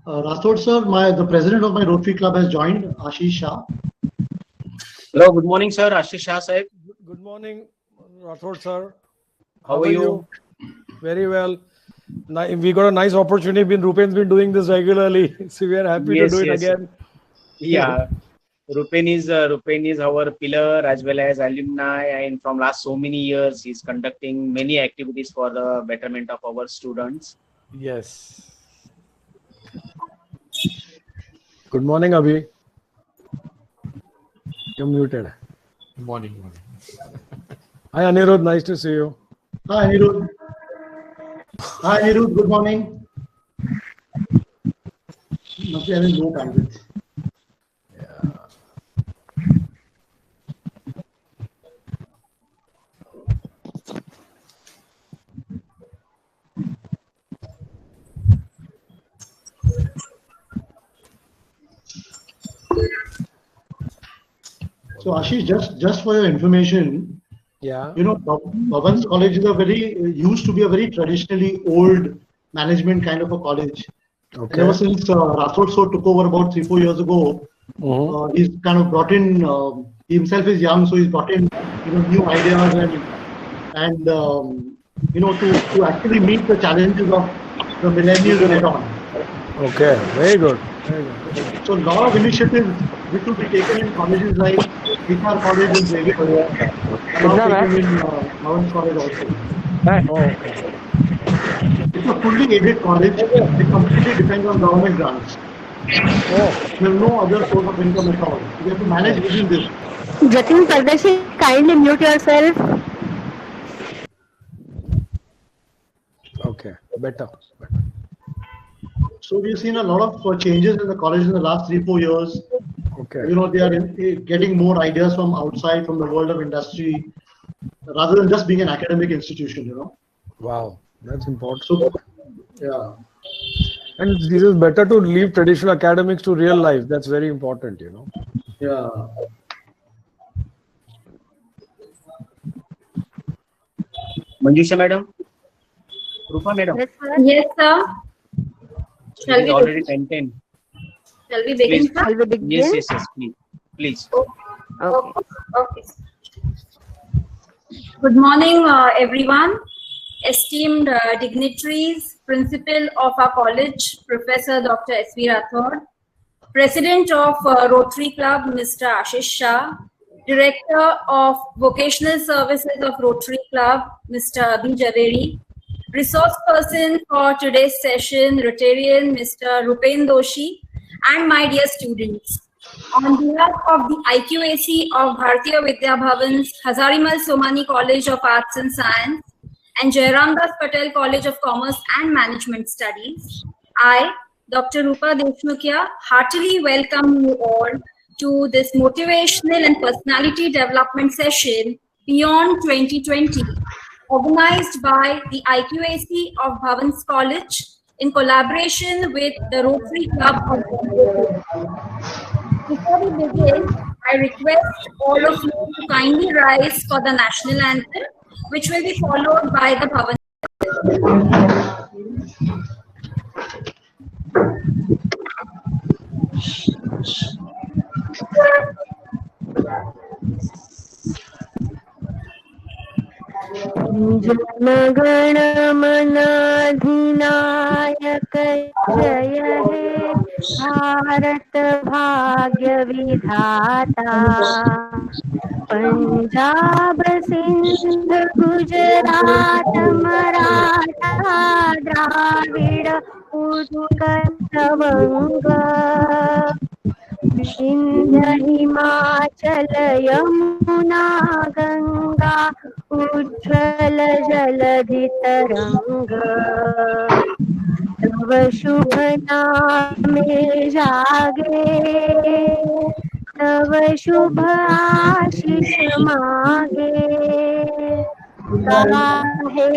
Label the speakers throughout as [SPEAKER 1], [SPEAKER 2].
[SPEAKER 1] Rathod sir, the president of my Rotary Club has joined, Ashish Shah.
[SPEAKER 2] Hello, good morning, sir. Ashish Shah, sir.
[SPEAKER 3] Good morning, Rathod sir.
[SPEAKER 2] How are you?
[SPEAKER 3] Very well. We got a nice opportunity. Rupen's been doing this regularly, so we are happy to do it again.
[SPEAKER 2] Yeah, Rupen is our pillar as well as alumni, and from last so many years, he's conducting many activities for the betterment of our students.
[SPEAKER 3] Yes. Good morning, Abhi. You're muted.
[SPEAKER 4] Good morning.
[SPEAKER 3] Hi, Anirudh. Nice to see you.
[SPEAKER 1] Hi, Anirudh. Hi, Anirudh. Good morning. Must be having low bandwidth. So Ashish, just for your information, Bhavan's College is used to be a very traditionally old management kind of a college. Okay. And ever since Rathod sir took over about 3-4 years ago, he's kind of brought in. He himself is young, so he's brought in new ideas and to actually meet the challenges of the millennials head on.
[SPEAKER 3] Okay, very good.
[SPEAKER 1] So a lot of initiatives which will be taken in colleges like HR College in Xavier, taken in Bhavan's College also. It's a fully aided college. It completely depends on government grants. There's no other source of income at all. You have to manage within this.
[SPEAKER 5] Jatin Pardeshi, kindly mute yourself.
[SPEAKER 3] Okay, better.
[SPEAKER 1] So we've seen a lot of changes in the college in the last 3-4 years.
[SPEAKER 3] Okay.
[SPEAKER 1] They are getting more ideas from outside, from the world of industry, rather than just being an academic institution.
[SPEAKER 3] Wow, that's important.
[SPEAKER 1] So, yeah.
[SPEAKER 3] And this is better to leave traditional academics to real life. That's very important,
[SPEAKER 1] Yeah.
[SPEAKER 2] Manjusha madam, Rupa madam.
[SPEAKER 5] Yes, sir.
[SPEAKER 2] Shall we already 10:10.
[SPEAKER 5] Shall we begin? Shall we begin?
[SPEAKER 2] Yes, please.
[SPEAKER 5] Okay. Good morning, everyone. Esteemed dignitaries, Principal of our college, Professor Dr. S.V. Rathod, President of Rotary Club, Mr. Ashish Shah, Director of Vocational Services of Rotary Club, Mr. Abhi Javeri, Resource person for today's session, Rotarian, Mr. Rupen Doshi, and my dear students. On behalf of the IQAC of Bharatiya Vidya Bhavan's Hazarimal Somani College of Arts and Science and Jairam Das Patel College of Commerce and Management Studies, I, Dr. Rupa Deshmukhia, heartily welcome you all to this motivational and personality development session Beyond 2020, organized by the IQAC of Bhavan's College in collaboration with the Rotary Club of Bombay. Before we begin, I request all of you to kindly rise for the national anthem, which will be followed by the Bhavan.
[SPEAKER 6] जनगण मन अधिनायक जय हे भारत भाग्य विधाता पंजाब सिंध गुजरात मराठा द्राविड़ उत्कल वंग विंध्य हिमाचल यमुना गंगा उज्ज्वल जलधि तरंग तव शुभ नामे जागे तव शुभ आशीष मागे गाहे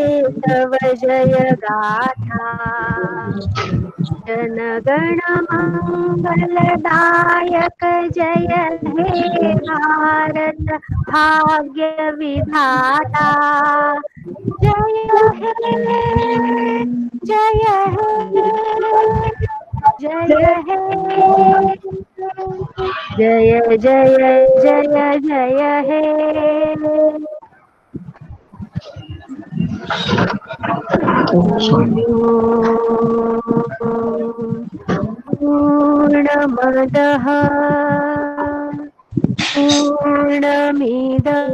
[SPEAKER 6] तव जय गाथा जनगण मंगलदायक जय हे भारत भाग्य विधाता जय हे जय हे जय जय जय जय हे पूर्णमदः पूर्णमिदं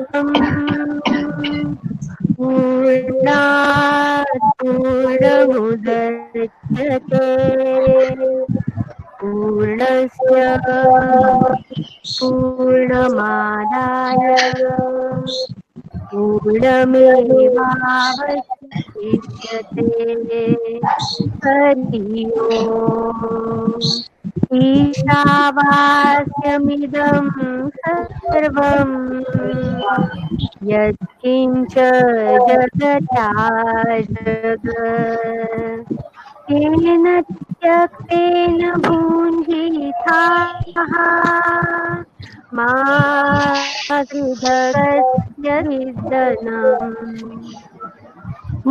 [SPEAKER 6] पूर्णात् पूर्णमुदच्यते पूर्णस्य पूर्णमादाय पूर्णमेवावशिष्यते हरि ओम् ईशावास्यमिदं सर्वं यत्किञ्च जगत्याजगत् तेन त्यक्तेन भुञ्जीथाः मा कृधगस्य विद्दनम्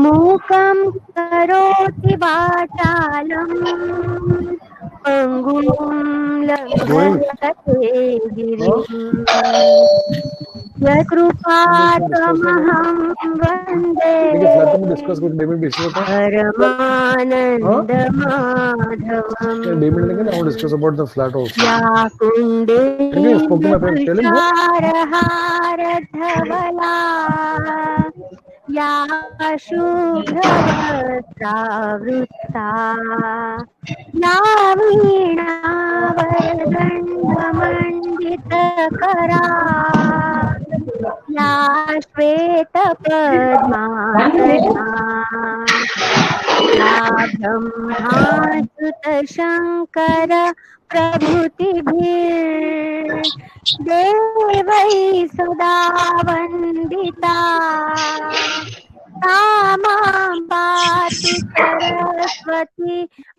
[SPEAKER 6] मूकं करोति वाचालम् पङ्गुं लङ्घयते गिरिम् यत्कृपातमहं वन्दे परमानन्दमाधवम् या कुण्डेन्दुतुषारहारधवला या शुभ्रवस्त्रावृता या वीणावरदण्डमण्डितकरा या श्वेतपद्मासना या ब्रह्माच्युतशङ्कर प्रभृतिभिर्देवैः सदा वन्दिता सा मां पातु सरस्वती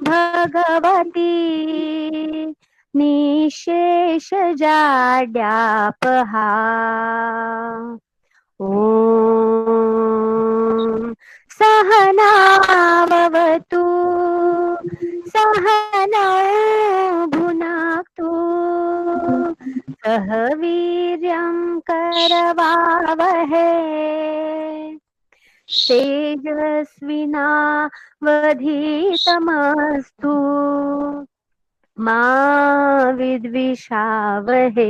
[SPEAKER 6] भगवती निःशेषजाड्यापहा ॐ सहनावतु सहनौ भुनक्तु सह वीर्यं करवावहै तेजस्विनावधीतमस्तु मा विद्विषावहै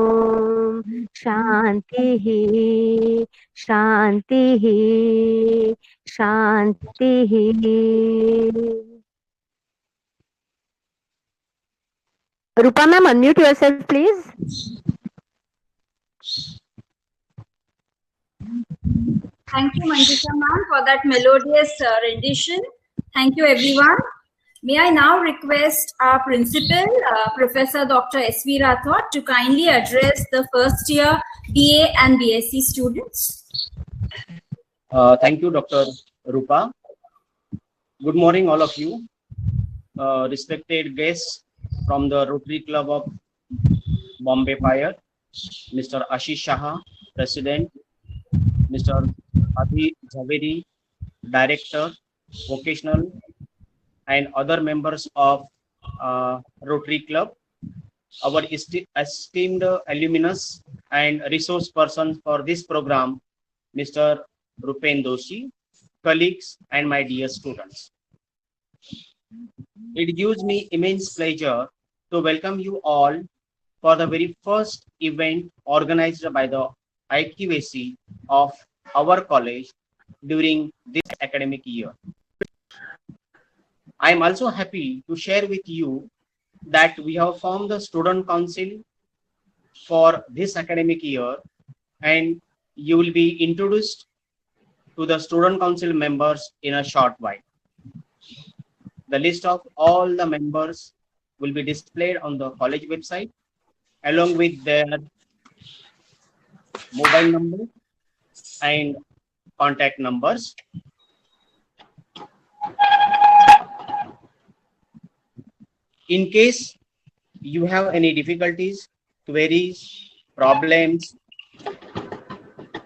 [SPEAKER 6] ॐ शान्तिः शान्तिः शान्तिः Rupa ma'am, unmute yourself please.
[SPEAKER 5] Thank you, Manjusha ma'am, for that melodious rendition. Thank you, everyone. May I now request our principal, Professor Dr. S.V. Rathod, to kindly address the first year BA and BSc students.
[SPEAKER 2] Thank you, Dr. Rupa. Good morning, all of you. Respected guests from the Rotary Club of Bombay Fire, Mr. Ashish Shah, President, Mr. Adi Javeri, Director, Vocational, and other members of Rotary Club, our esteemed alumnus and resource person for this program, Mr. Rupen Doshi, colleagues, and my dear students. It gives me immense pleasure to welcome you all for the very first event organized by the IQAC of our college during this academic year. I am also happy to share with you that we have formed the student council for this academic year, and you will be introduced to the student council members in a short while. The list of all the members will be displayed on the college website along with their mobile number and contact numbers. In case you have any difficulties, queries, problems,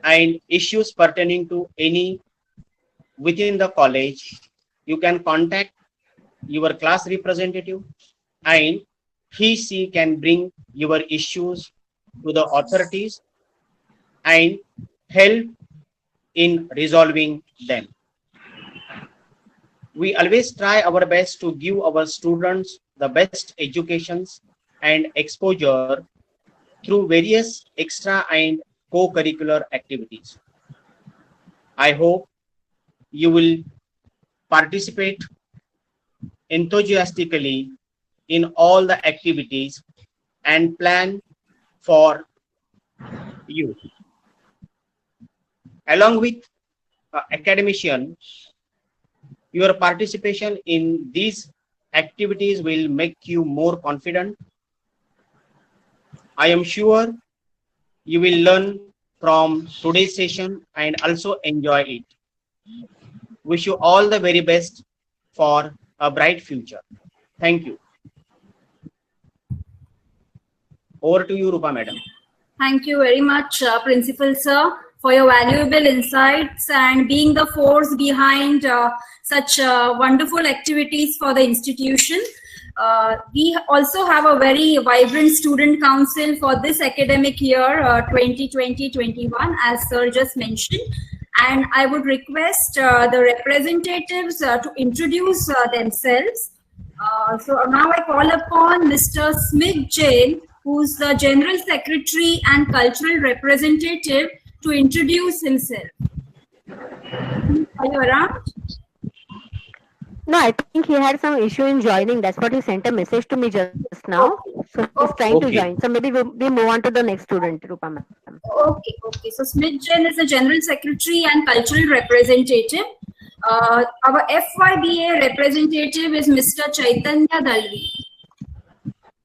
[SPEAKER 2] and issues pertaining to any within the college, you can contact your class representative, and she can bring your issues to the authorities and help in resolving them. We always try our best to give our students the best educations and exposure through various extra and co-curricular activities. I hope you will participate enthusiastically in all the activities and plan for you. Along with academician, your participation in these activities will make you more confident. I am sure you will learn from today's session and also enjoy it. Wish you all the very best for a bright future. Thank you. Over to you, Rupa Madam.
[SPEAKER 5] Thank you very much, Principal Sir, for your valuable insights and being the force behind such wonderful activities for the institution. We also have a very vibrant student council for this academic year 2020-21, as Sir just mentioned. And I would request the representatives to introduce themselves. So now I call upon Mr. Smith Jain, who's the General Secretary and Cultural Representative, to introduce himself. Are you around?
[SPEAKER 6] No, I think he had some issue in joining. That's what he sent a message to me just now. So he's trying to join. So maybe we move on to the next student, Rupa ma'am.
[SPEAKER 5] Okay. So Smith Jain is the General Secretary and Cultural Representative. Our FYBA representative is Mr. Chaitanya Dalvi.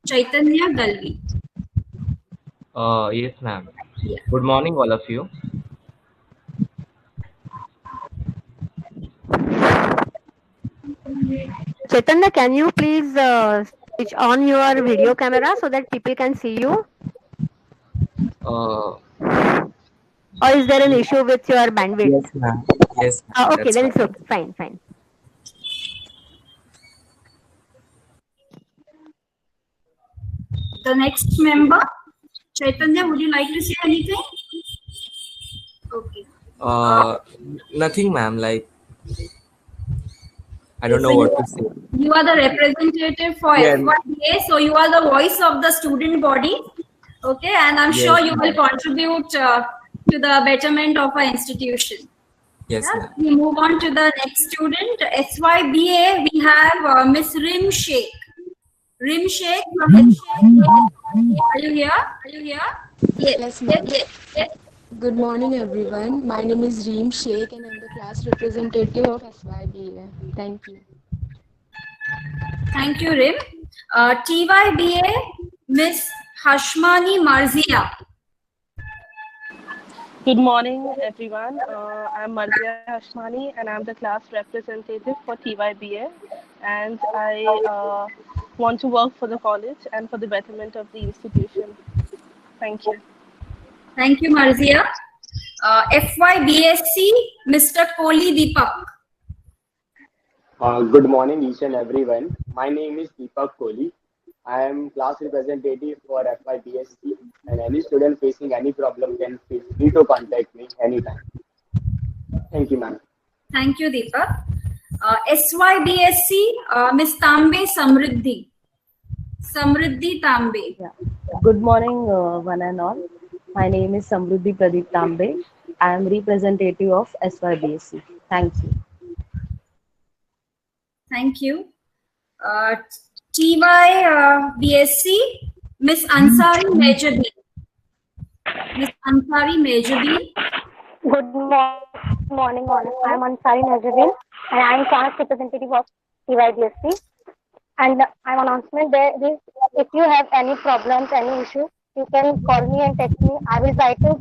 [SPEAKER 5] Chaitanya Dalvi.
[SPEAKER 4] Yes, ma'am.
[SPEAKER 5] Yeah.
[SPEAKER 4] Good morning, all of you.
[SPEAKER 6] Chaitanya, can you please switch on your video camera so that people can see you? Or is there an issue with your bandwidth?
[SPEAKER 4] Yes, ma'am. Yes.
[SPEAKER 6] Okay, then it's okay. Fine.
[SPEAKER 5] The next member, Chaitanya, would you like to say anything? Okay.
[SPEAKER 4] Nothing, ma'am. Like, I don't know what to say.
[SPEAKER 5] You are the representative for FYBA, so you are the voice of the student body. Okay, and I'm sure you will contribute to the betterment of our institution.
[SPEAKER 4] Yes,
[SPEAKER 5] Yeah?
[SPEAKER 4] ma'am.
[SPEAKER 5] We move on to the next student. SYBA, we have Miss Rim Sheikh. Rim Sheikh from Are you here?
[SPEAKER 7] Yes, ma'am. Yes. Good morning, everyone. My name is Reem Sheikh and I'm the class representative of SYBA. Thank you.
[SPEAKER 5] Thank you, Rim. TYBA, Miss Hashmani Marzia.
[SPEAKER 8] Good morning, everyone. I'm Marzia Hashmani and I'm the class representative for TYBA, and I want to work for the college and for the betterment of the institution. Thank you.
[SPEAKER 5] Thank you, Marzia. FYBSc, Mr. Kohli Deepak.
[SPEAKER 9] Good morning, each and everyone. My name is Deepak Kohli. I am class representative for FYBSc, and any student facing any problem can feel free to contact me anytime. Thank you, ma'am.
[SPEAKER 5] Thank you, Deepak. SYBSc, Ms. Tambe Samriddhi. Samriddhi Tambe.
[SPEAKER 10] Yeah. Good morning, one and all. My name is Samriddhi Pradeep Tambe. I am representative of SYBSc. Thank you.
[SPEAKER 5] Thank you. TYBSc, Ms. Ansari Mejabi. Ms. Ansari Mejabi.
[SPEAKER 11] Good morning, all. I am Ansari Mejabi and I am class representative of TYBSc. And I am announcement there is, if you have any problems, any issues, you can call me and text me. I will try to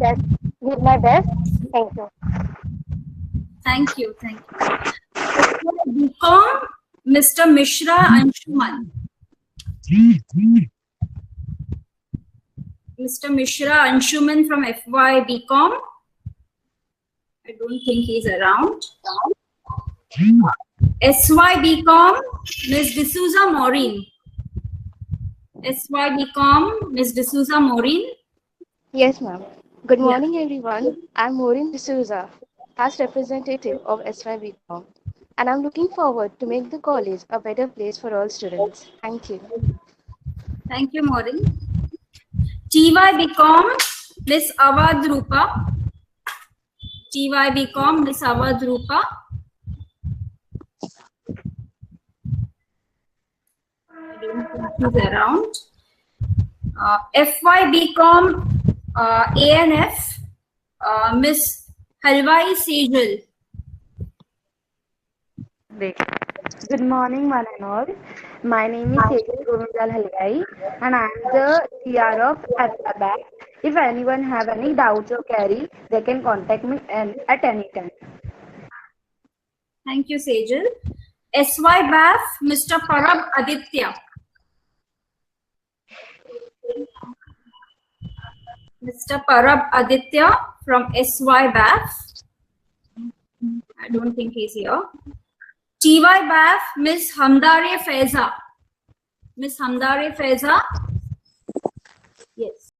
[SPEAKER 11] give my best. Thank you.
[SPEAKER 5] Thank you. BCom, Mr. Mishra Anshuman. Mr. Mishra Anshuman from FY BCom. I don't think he's around. SYBCom, Ms. D'Souza Maureen. SYBCom, Ms. D'Souza Maureen.
[SPEAKER 7] Yes, ma'am. Good morning, everyone. I'm Maureen D'Souza, past representative of SYBCom, and I'm looking forward to make the college a better place for all students. Thank you.
[SPEAKER 5] Thank you, Maureen. TYBCom, Ms. Awadh Rupa. TYBCom, Ms. Awadh Rupa. I don't think she's around. FYBCom, ANF, Ms. Halwai Sejal.
[SPEAKER 10] Good morning, one and all. My name is Sejal Govindal Halwai, and I am the TR of FYBAF. If anyone have any doubts or query, they can contact me at any time.
[SPEAKER 5] Thank you, Sejal. SYBAF, Mr. Parab Aditya. Mr. Parab Aditya from SYBAF. I don't think he's here. TYBAF, Ms. Hamdare Faiza. Ms. Hamdare Faiza. Yes.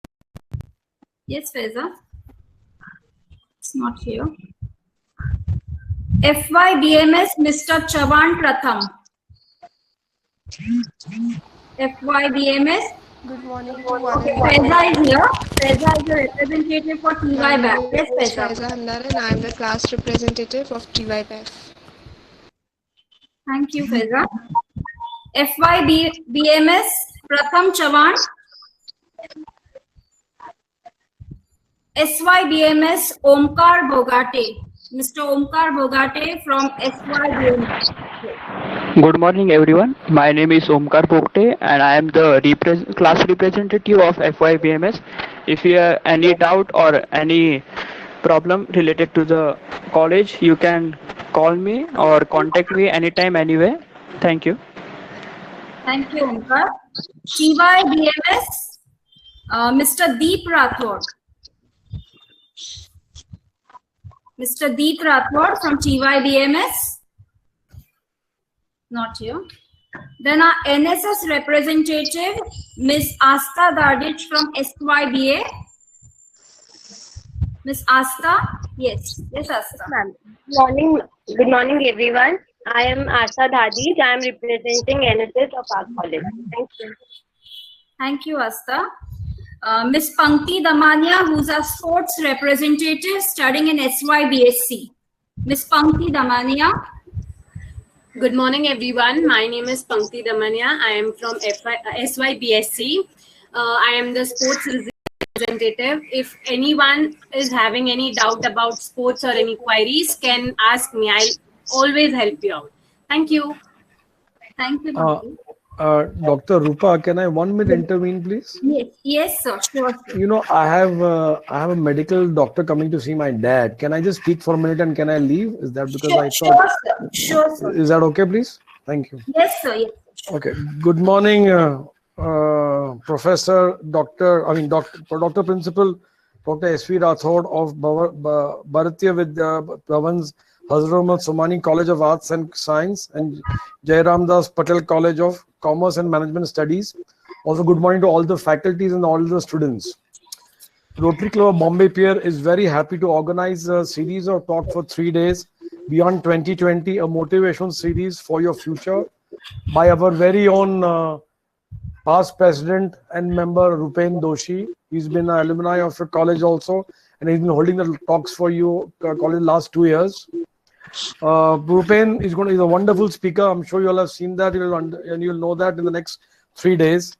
[SPEAKER 5] Yes, Faiza. It's not here. FYBMS, Mr. Chavan Pratham. FYBMS.
[SPEAKER 7] Good morning.
[SPEAKER 5] Faiza is here. Faiza is the representative for TYBAF. Yes, Faiza.
[SPEAKER 7] Faiza Hamdar, and I'm the class representative of TYBAF.
[SPEAKER 5] Thank you, Faiza. FYBMS, Pratham Chavan. SYBMS, Omkar Bogate. Mr. Omkar Bogate from SYBMS.
[SPEAKER 12] Good morning, everyone. My name is Omkar Bogate, and I am the class representative of FYBMS. If you have any doubt or any problem related to the college, you can call me or contact me anytime, anywhere. Thank you.
[SPEAKER 5] Thank you, Omkar. TYBMS, Mr. Deep Rathod. Mr. Deep Rathod from TYBMS. Not here. Then our NSS representative, Ms. Asta Dadich from SYBA. Ms. Asta? Yes. Yes, Asta.
[SPEAKER 11] Good morning, everyone. I am Asha Dadij. I am representing NSS of our college. Thank you.
[SPEAKER 5] Thank you, Asta. Ms. Pankti Damania, who's a sports representative studying in SYBSC. Ms. Pankti Damania.
[SPEAKER 13] Good morning, everyone. My name is Pankti Damania. I am from SYBSC. I am the sports representative. If anyone is having any doubt about sports or any queries, can ask me. I'll always help you out. Thank you.
[SPEAKER 5] Thank you.
[SPEAKER 3] Dr. Rupa, can I 1 minute intervene, please?
[SPEAKER 5] Yes, sir. Sure.
[SPEAKER 3] You know, I have a medical doctor coming to see my dad. Can I just speak for a minute and can I leave? Is that because I thought?
[SPEAKER 5] Sure, sir.
[SPEAKER 3] Is that okay, please? Thank you.
[SPEAKER 5] Yes, sir. Yes.
[SPEAKER 3] Okay. Good morning, Professor, Dr. Principal, Dr. S.V. Rathod of Bharatiya Vidya Bhavan's Hazrat Somani College of Arts and Science and Jairam Das Patel College of Commerce and Management Studies. Also, good morning to all the faculties and all the students. Rotary Club of Bombay Pier is very happy to organize a series of talk for 3 days, Beyond 2020, a motivation series for your future by our very own past president and member Rupen Doshi. He's been an alumni of your college also, and he's been holding the talks for you college last 2 years. Rupen is a wonderful speaker. I'm sure you all have seen that, and you'll know that in the next 3 days.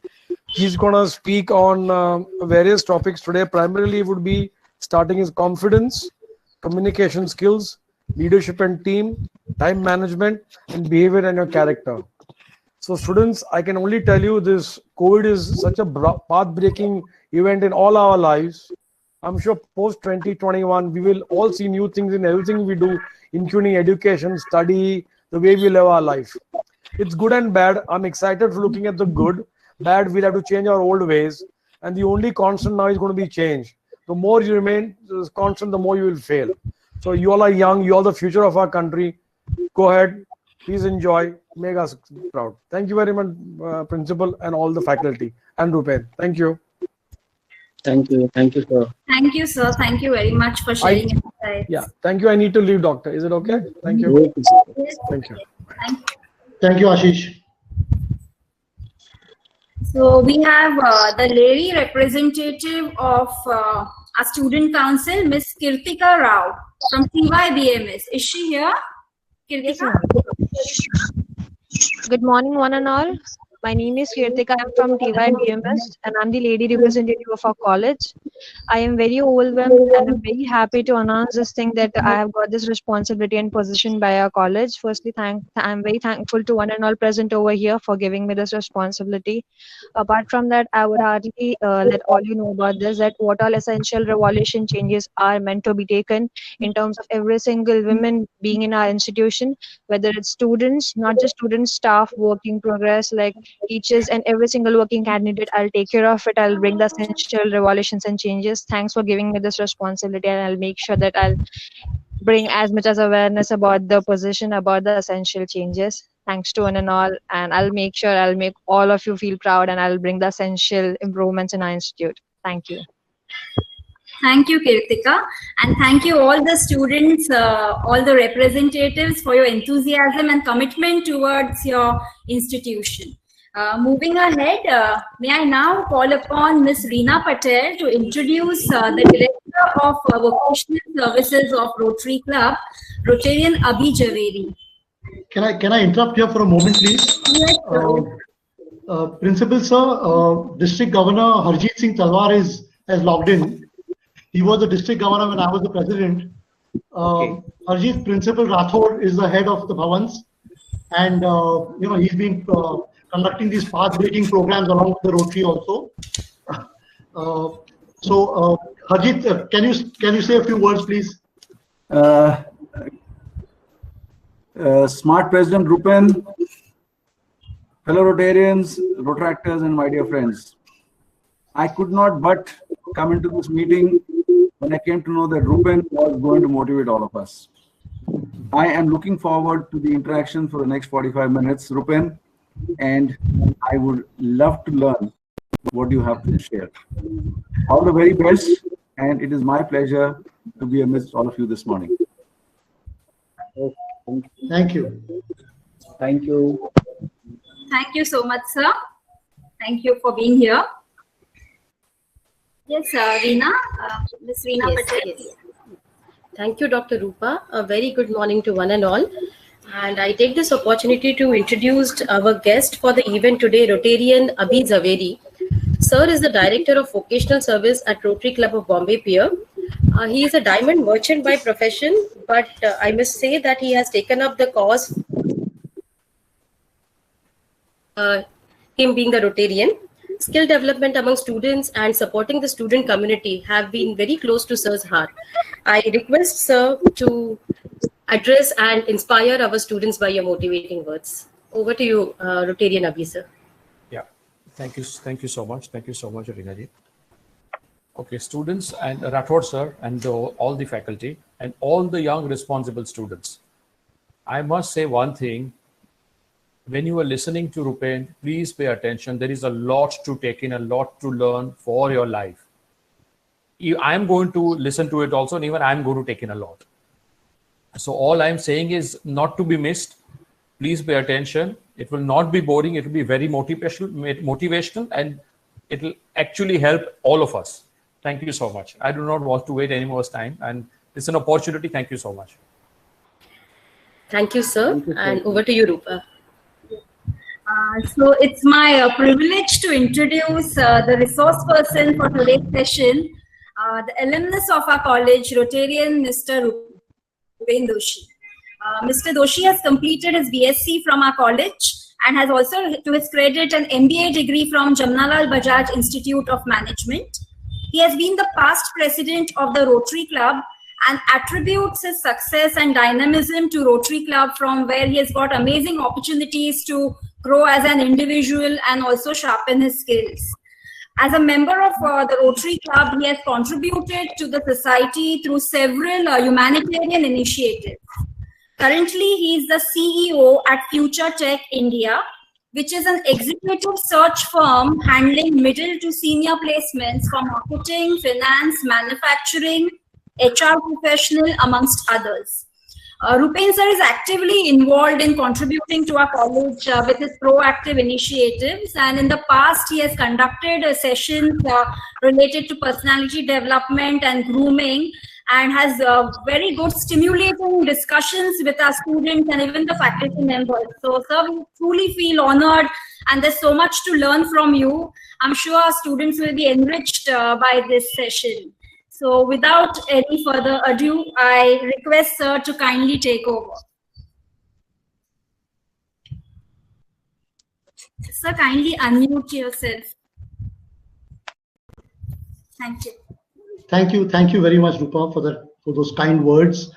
[SPEAKER 3] He's going to speak on various topics today. Primarily, it would be starting his confidence, communication skills, leadership and team, time management, and behavior and your character. So students, I can only tell you this COVID is such a path-breaking event in all our lives. I'm sure post 2021, we will all see new things in everything we do, including education, study, the way we live our life. It's good and bad. I'm excited for looking at the good. Bad, we'll have to change our old ways. And the only constant now is going to be change. The more you remain constant, the more you will fail. So you all are young. You are the future of our country. Go ahead, Please enjoy. Make us proud. Thank you very much, Principal and all the faculty. And Rupen. Thank you.
[SPEAKER 2] Thank you. Thank you, sir.
[SPEAKER 5] Thank you, sir. Thank you very much for sharing your insights.
[SPEAKER 3] Yeah. Thank you. I need to leave, doctor. Is it okay? Thank you.
[SPEAKER 5] Yes.
[SPEAKER 3] Thank you.
[SPEAKER 1] Thank you, Ashish.
[SPEAKER 5] So we have the lady representative of our student council, Miss Kirtika Rao from TYBMS. Is she here? Kirtika?
[SPEAKER 14] Good morning, one and all. My name is Kirtika. I'm from TYBMS and I'm the lady representative of our college. I am very overwhelmed and I'm very happy to announce this thing that I have got this responsibility and position by our college. Firstly, I'm very thankful to one and all present over here for giving me this responsibility. Apart from that, I would hardly let all you know about this, that what all essential revolution changes are meant to be taken in terms of every single woman being in our institution, whether it's students, not just students, staff, work in progress, like teachers and every single working candidate. I'll take care of it. I'll bring the essential revolutions and changes. Thanks for giving me this responsibility, and I'll make sure that I'll bring as much as awareness about the position, about the essential changes. Thanks to one and all, and I'll make sure I'll make all of you feel proud, and I'll bring the essential improvements in our institute. Thank you.
[SPEAKER 5] Thank you, Kirtika, and thank you all the students, all the representatives for your enthusiasm and commitment towards your institution. Moving ahead, may I now call upon Ms. Reena Patel to introduce the Director of Vocational Services of Rotary Club, Rotarian Abhi Javeri.
[SPEAKER 1] Can I interrupt here for a moment, please?
[SPEAKER 5] Yes,
[SPEAKER 1] Principal sir, District Governor Harjeet Singh Talwar has logged in. He was the District Governor when I was the President. Harjeet, Principal Rathod is the head of the Bhavans, and he's been conducting these path-breaking programs along with the Rotary also. So, Harjeet, can you say a few words, please?
[SPEAKER 15] Smart President Rupen, fellow Rotarians, Rotaractors, and my dear friends, I could not but come into this meeting when I came to know that Rupen was going to motivate all of us. I am looking forward to the interaction for the next 45 minutes, Rupen, and I would love to learn what you have to share. All the very best, and it is my pleasure to be amidst all of you this morning.
[SPEAKER 1] Thank you.
[SPEAKER 2] Thank you.
[SPEAKER 5] Thank you so much, sir. Thank you for being here. Yes, Reena, Ms. Reena Patel.
[SPEAKER 16] Yes. Thank you, Dr. Rupa. A very good morning to one and all. And I take this opportunity to introduce our guest for the event today, Rotarian Abhi Javeri. Sir is the Director of Vocational Service at Rotary Club of Bombay Pier. He is a diamond merchant by profession, but I must say that he has taken up the cause, him being the Rotarian. Skill development among students and supporting the student community have been very close to Sir's heart. I request Sir to address and inspire our students by your motivating words. Over to you, Rotarian Abhi, sir.
[SPEAKER 17] Yeah, thank you so much. Thank you so much, Reena ji. Okay, students and Rathod sir and all the faculty and all the young responsible students. I must say one thing. When you are listening to Rupen, please pay attention. There is a lot to take in, a lot to learn for your life. I am going to listen to it also, and even I am going to take in a lot. So all I am saying is not to be missed. Please pay attention. It will not be boring. It will be very motivational, and it will actually help all of us. Thank you so much. I do not want to wait any more time, and it's an opportunity. Thank you so much.
[SPEAKER 16] Thank you, sir. And over to you, Rupa.
[SPEAKER 5] So it's my privilege to introduce the resource person for today's session, the alumnus of our college, Rotarian Mr. Rupen Doshi. Mr. Doshi has completed his BSc from our college and has also, to his credit, an MBA degree from Jamnalal Bajaj Institute of Management. He has been the past president of the Rotary Club and attributes his success and dynamism to Rotary Club, from where he has got amazing opportunities to grow as an individual and also sharpen his skills. As a member of the Rotary Club, he has contributed to the society through several humanitarian initiatives. Currently, he is the CEO at Future Tech India, which is an executive search firm handling middle to senior placements for marketing, finance, manufacturing, HR professional, amongst others. Rupen sir is actively involved in contributing to our college with his proactive initiatives, and in the past he has conducted sessions related to personality development and grooming, and has very good stimulating discussions with our students and even the faculty members. So sir, we truly feel honored, and there's so much to learn from you. I'm sure our students will be enriched by this session. So without any further ado, I request sir to kindly take over. Sir, kindly unmute yourself. Thank you.
[SPEAKER 1] Thank you very much, Rupa, for those kind words.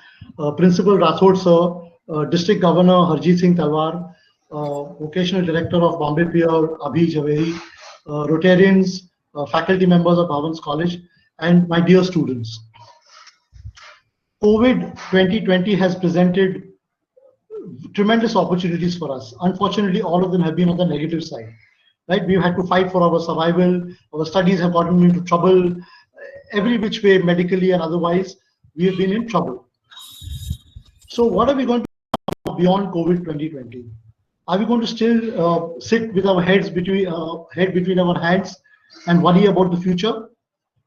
[SPEAKER 1] Principal Rathod sir, District Governor Harjeet Singh Talwar, Vocational Director of Bombay Pier Abhi Javeri, Rotarians, faculty members of Bhavans College, and my dear students. COVID 2020 has presented tremendous opportunities for us. Unfortunately, all of them have been on the negative side. Right? We've had to fight for our survival. Our studies have gotten into trouble. Every which way, medically and otherwise, we have been in trouble. So what are we going to do beyond COVID 2020? Are we going to still sit with our head between our hands and worry about the future?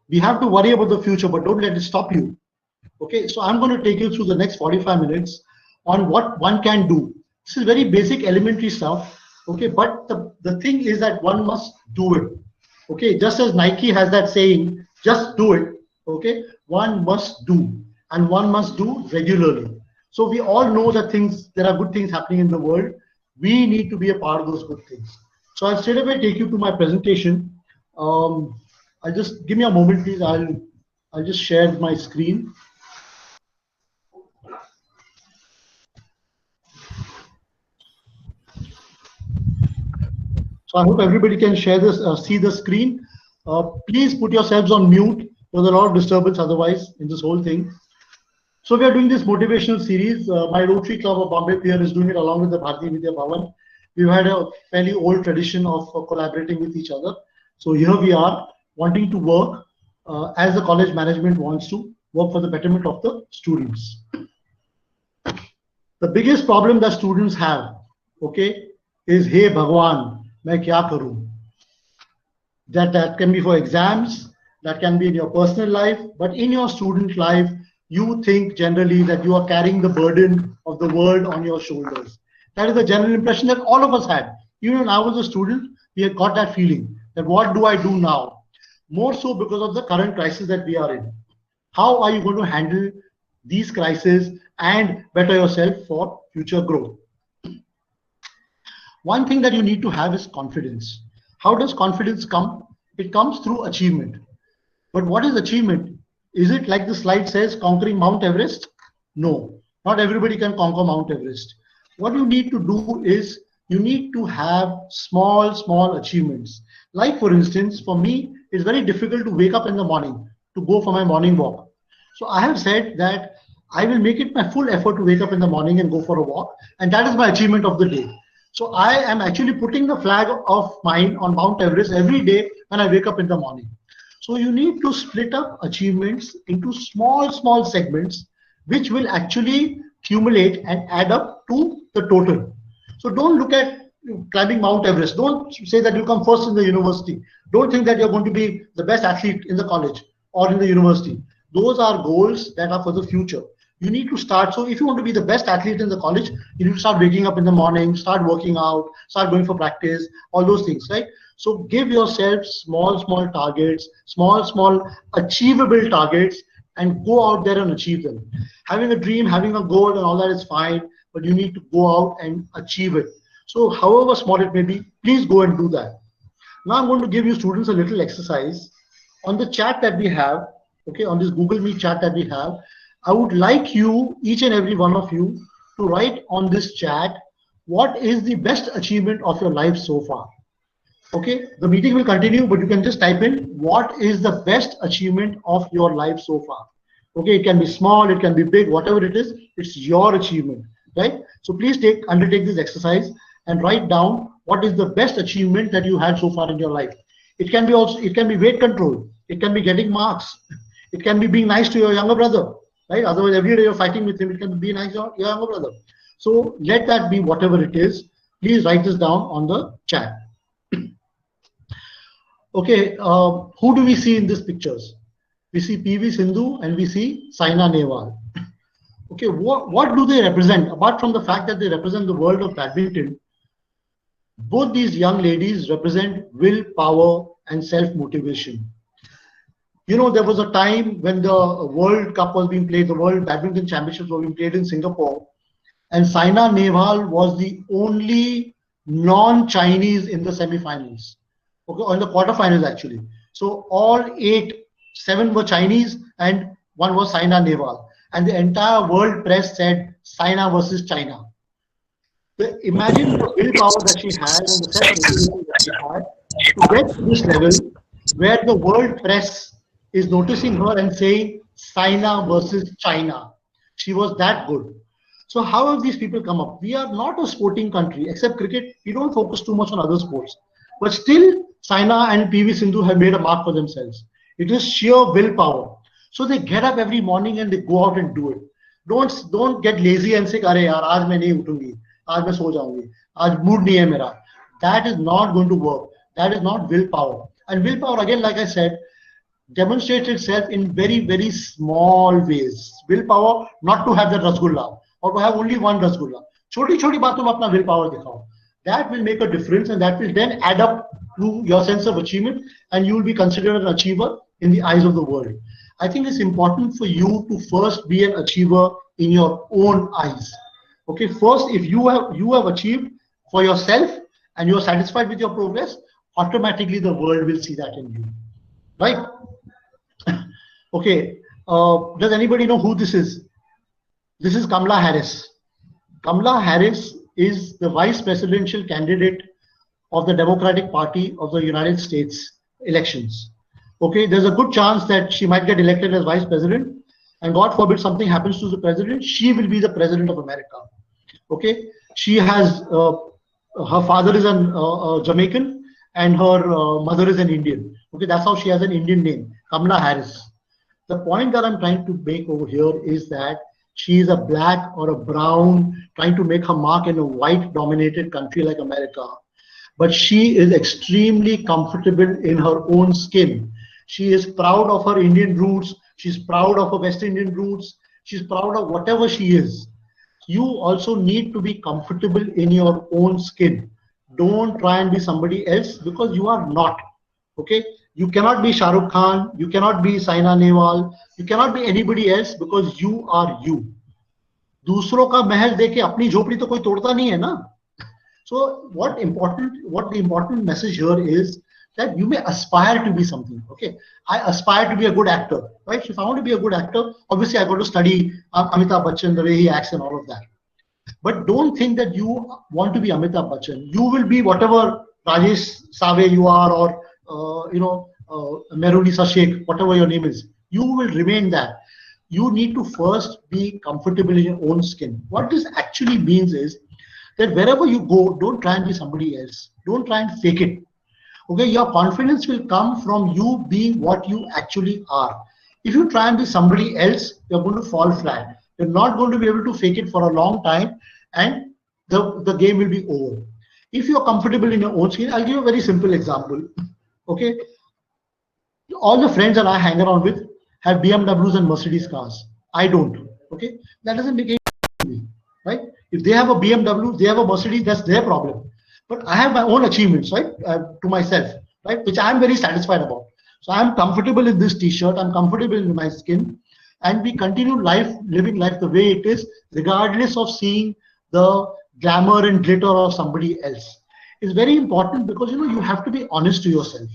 [SPEAKER 1] We have to worry about the future, but don't let it stop you. Okay, so I'm going to take you through the next 45 minutes on what one can do. This is very basic, elementary stuff. Okay, but the thing is that one must do it. Okay, just as Nike has that saying, just do it. Okay, one must do, and one must do regularly. So we all know that there are good things happening in the world. We need to be a part of those good things. So I'll straight away take you to my presentation. I'll just give me a moment, please. I'll just share my screen. So I hope everybody can share this, see the screen. Please put yourselves on mute. There's a lot of disturbance otherwise in this whole thing. So we are doing this motivational series. My Rotary Club of Bombay Pier is doing it along with the Bharatiya Vidya Bhavan. We've had a fairly old tradition of collaborating with each other. So here we are, wanting to work as the college management wants to work for the betterment of the students. The biggest problem that students have, okay, is hey Bhagwan, main kya karu? That can be for exams, that can be in your personal life, but in your student life, you think generally that you are carrying the burden of the world on your shoulders. That is the general impression that all of us had. Even when I was a student, we had got that feeling that what do I do now? More so because of the current crisis that we are in. How are you going to handle these crises and better yourself for future growth? One thing that you need to have is confidence. How does confidence come? It comes through achievement. But what is achievement? Is it like the slide says, conquering Mount Everest? No, not everybody can conquer Mount Everest. What you need to do is you need to have small achievements. Like for instance, for me, it's very difficult to wake up in the morning to go for my morning walk. So I have said that I will make it my full effort to wake up in the morning and go for a walk. And that is my achievement of the day. So I am actually putting the flag of mine on Mount Everest every day when I wake up in the morning. So you need to split up achievements into small segments, which will actually accumulate and add up to the total. So don't look at climbing Mount Everest. Don't say that you come first in the university. Don't think that you're going to be the best athlete in the college or in the university. Those are goals that are for the future. You need to start. So if you want to be the best athlete in the college, you need to start waking up in the morning, start working out, start going for practice, all those things, right? So give yourself small targets, small achievable targets, and go out there and achieve them. Having a dream, having a goal and all that is fine, but you need to go out and achieve it. So however small it may be, please go and do that. Now I'm going to give you students a little exercise. On the chat that we have, okay, on this Google Meet chat that we have, I would like you, each and every one of you, to write on this chat, what is the best achievement of your life so far? Okay, the meeting will continue, but you can just type in, what is the best achievement of your life so far? Okay, it can be small, it can be big, whatever it is, it's your achievement. right? So please undertake this exercise and write down what is the best achievement that you had so far in your life. It can be weight control. It can be getting marks. It can be being nice to your younger brother, right? Otherwise, every day you're fighting with him. It can be nice to your younger brother. So let that be whatever it is. Please write this down on the chat. Okay, who do we see in these pictures? We see PV Sindhu and we see Saina Nehwal. Okay, what do they represent? Apart from the fact that they represent the world of badminton, both these young ladies represent willpower and self-motivation. You know, there was a time when the World Cup was being played, the World Badminton Championships were being played in Singapore, and Saina Nehwal was the only non-Chinese in the semi-finals. Okay, or in the quarterfinals actually. So all 7 were Chinese and 1 was Saina Nehwal. And the entire world press said Saina versus China. So imagine the willpower that she had and the self-motivation that she had to get to this level where the world press is noticing her and saying Saina versus China. She was that good. So how have these people come up? We are not a sporting country, except cricket. We don't focus too much on other sports. But still, Saina and PV Sindhu have made a mark for themselves. It is sheer willpower. So they get up every morning and they go out and do it. Don't get lazy and say, "Arey yaar, aaj main nahi utungi, aaj main so jaungi, aaj mood nahi hai mera." That is not going to work. That is not willpower. And willpower, again, like I said, demonstrates itself in very, very small ways. Willpower not to have that rasgulla or to have only one rasgulla. Choti baaton mein apna willpower dikhao. That will make a difference, and that will then add up to your sense of achievement, and you will be considered an achiever in the eyes of the world. I think it's important for you to first be an achiever in your own eyes. Okay, first, if you have achieved for yourself and you're satisfied with your progress, automatically the world will see that in you, right? Okay, does anybody know who this is? This is Kamala Harris. Kamala Harris is the vice presidential candidate of the Democratic Party of the United States elections. Okay, there's a good chance that she might get elected as vice president, and God forbid something happens to the president, she will be the president of America. Okay, she has, her father is a Jamaican and her mother is an Indian. Okay, that's how she has an Indian name, Kamala Harris. The point that I'm trying to make over here is that she is a black or a brown trying to make her mark in a white dominated country like America. But she is extremely comfortable in her own skin. She is proud of her Indian roots. She's proud of her West Indian roots. She's proud of whatever she is. You also need to be comfortable in your own skin. Don't try and be somebody else, because you are not. Okay? You cannot be Shah Rukh Khan. You cannot be Saina Nehwal. You cannot be anybody else, because you are you. दूसरों का महल देके अपनी झोपड़ी तो कोई तोड़ता नहीं है ना. So what the important message here is that you may aspire to be something. Okay, I aspire to be a good actor, right? If I want to be a good actor, obviously I got to study Amitabh Bachchan, the way he acts and all of that. But don't think that you want to be Amitabh Bachchan. You will be whatever Rajesh Save you are, or Merunisa Sheikh, whatever your name is. You will remain that. You need to first be comfortable in your own skin. What this actually means is that wherever you go, don't try and be somebody else. Don't try and fake it. Okay, your confidence will come from you being what you actually are. If you try and be somebody else, you're going to fall flat. You're not going to be able to fake it for a long time, and the game will be over. If you're comfortable in your own skin, I'll give you a very simple example. Okay, all the friends that I hang around with have BMWs and Mercedes cars. I don't. Okay, that doesn't make any sense to me, right? If they have a BMW, they have a Mercedes, that's their problem. But I have my own achievements, right, to myself, right, which I'm very satisfied about. So I'm comfortable in this T-shirt, I'm comfortable in my skin, and we continue living life the way it is, regardless of seeing the glamour and glitter of somebody else. It's very important, because you have to be honest to yourself.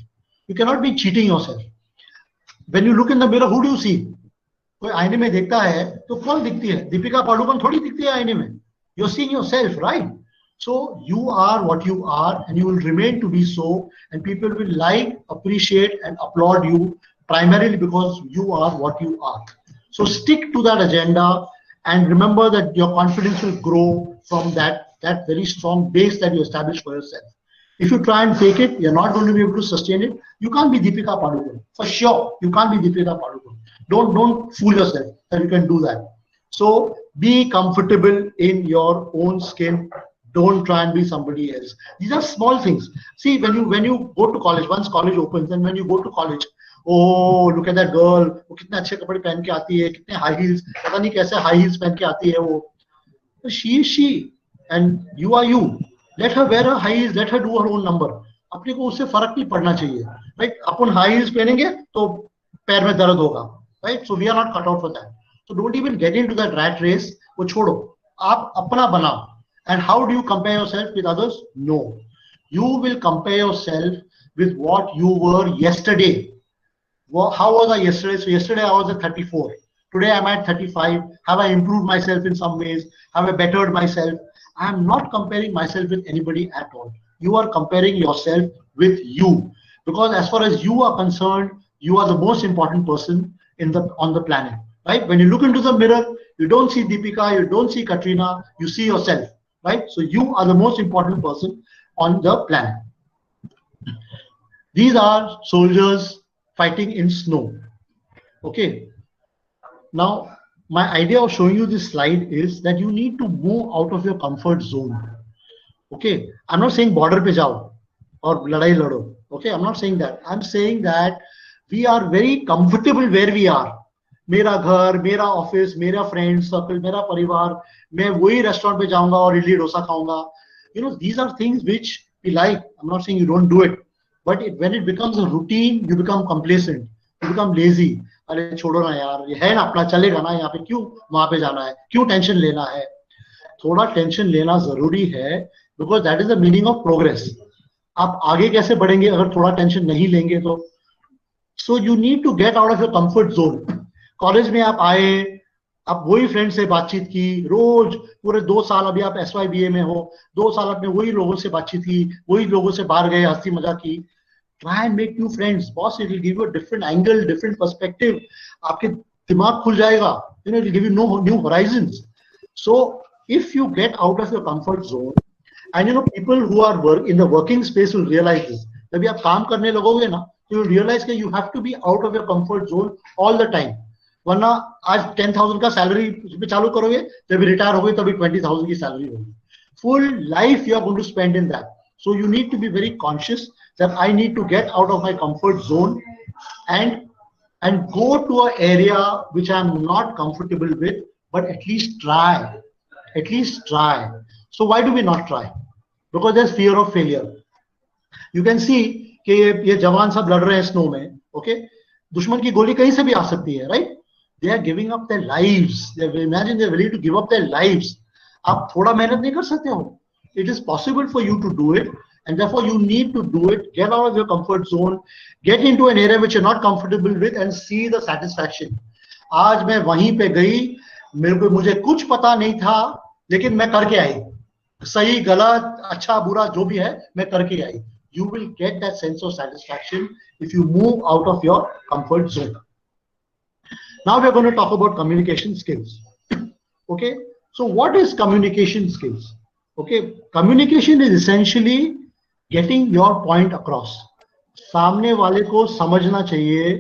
[SPEAKER 1] You cannot be cheating yourself. When you look in the mirror, who do you see? कोई आईने में देखता है तो कौन दिखती है? दीपिका पादुकोण थोड़ी दिखती है आईने में. You're seeing yourself, right? So you are what you are, and you will remain to be so, and people will like, appreciate, and applaud you primarily because you are what you are. So stick to that agenda and remember that your confidence will grow from that very strong base that you establish for yourself. If you try and fake it, you're not going to be able to sustain it. You can't be Deepika Padukone. For sure, you can't be Deepika Padukone. Don't fool yourself that you can do that. So be comfortable in your own skin. Don't try and be somebody else. These are small things. See, when you go to college, once college opens, and when you go to college, oh, look at that girl, वो कितने अच्छे कपड़े पहन के आती है, कितने high heels, पता नहीं कैसे high heels पहन के आती है वो. She is she, and you are you. Let her wear her high heels, let her do her own number. अपने को उससे फर्क नहीं पड़ना चाहिए, right? अपन high heels पहनेंगे तो पैर में दर्द होगा, right? So we are not cut out for that. So don't even get into that rat race. वो छोड़ो, आप अपना बनाओ. And how do you compare yourself with others? No, you will compare yourself with what you were yesterday. Well, how was I yesterday? So yesterday I was at 34. Today I'm at 35. Have I improved myself in some ways? Have I bettered myself? I am not comparing myself with anybody at all. You are comparing yourself with you, because as far as you are concerned, you are the most important person on the planet, right? When you look into the mirror, you don't see Deepika, you don't see Katrina, you see yourself, right? So you are the most important person on the planet. These are soldiers fighting in snow. Okay. Now, my idea of showing you this slide is that you need to move out of your comfort zone. Okay. I'm not saying border pe jao or ladai lado. Okay. I'm not saying that. I'm saying that we are very comfortable where we are. मेरा घर, मेरा office, मेरा friend circle, मेरा परिवार, मैं वही restaurant पे जाऊंगा और इडली डोसा खाऊंगा. You know, these are things which we like. I'm not saying you don't do it, but when it becomes a routine, you become complacent, you become lazy. अरे छोड़ो ना यार, ये है ना अपना, चलेगा ना, यहाँ पे क्यों वहां पे जाना है, क्यों टेंशन लेना है. थोड़ा टेंशन लेना जरूरी है, because that is the meaning of progress. आप आगे कैसे बढ़ेंगे अगर थोड़ा टेंशन नहीं लेंगे तो. So you need to get out of your comfort zone. College में आप आए, आप वही फ्रेंड से बातचीत की रोज, पूरे 2 साल अभी आप SYBA में हो, 2 साल आपने वही लोगों से बातचीत की, वही लोगों से बाहर गए, हंसी मजाक की. Try and make new friends, boss. It will give you a different angle, different perspective. आपके दिमाग खुल जाएगा. You know, it will give you new horizons. So if you get out of your comfort zone, and you know, people who are in the working space will realize this. जब आप काम करने लगोगे ना, you will realize that you have to be out of your comfort zone all the time. वरना आज 10,000 का salary पे चालू करोगे, जब रिटायर होगे तभी 20,000 की सैलरी होगी. Full life you are going to spend in that. So you need to be very conscious that I need to get out of my comfort zone and go to an area which I am not comfortable with, but at least try. At least try. So why do we not try? Because there's fear of failure. You can see कि ये जवान सब लड़ रहे हैं snow में, okay? दुश्मन की गोली कहीं से भी आ सकती है, right? They are giving up their lives. Imagine they're willing to give up their lives. आप थोड़ा मेहनत नहीं कर सकते हो. It is possible for you to do it, and therefore you need to do it. Get out of your comfort zone, get into an area which you're not comfortable with, and see the satisfaction. आज मैं वहीं पे गई, मुझे कुछ पता नहीं था, लेकिन मैं करके आई. सही गलत अच्छा बुरा जो भी है मैं करके आई. You will get that sense of satisfaction if you move out of your comfort zone. Now we are going to talk about communication skills. Okay, so what is communication skills? Okay, communication is essentially getting your point across. सामने वाले को समझना चाहिए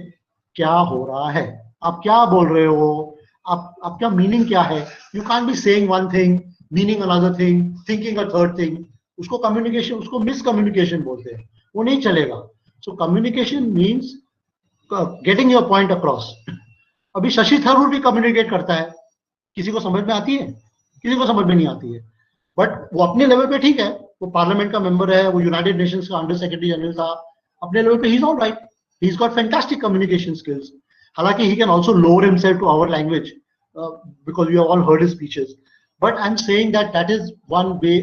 [SPEAKER 1] क्या हो रहा है, आप क्या बोल रहे हो, आपका मीनिंग क्या है. You can't be saying one thing, meaning another thing, thinking a third thing. उसको communication, उसको miscommunication बोलते हैं, वो नहीं चलेगा. So communication means getting your point across. अभी शशि थरूर भी कम्युनिकेट करता है, किसी को समझ में आती है, किसी को समझ में नहीं आती है, बट वो अपने लेवल पे ठीक है. वो पार्लियामेंट का मेंबर है, वो यूनाइटेड नेशंस का अंडर सेक्रेटरी जनरल था, अपने लेवल पे he is all right. He is got fantastic communication skills. हालांकि he can also lower himself to our language because we have all heard his speeches. But I am saying that is one way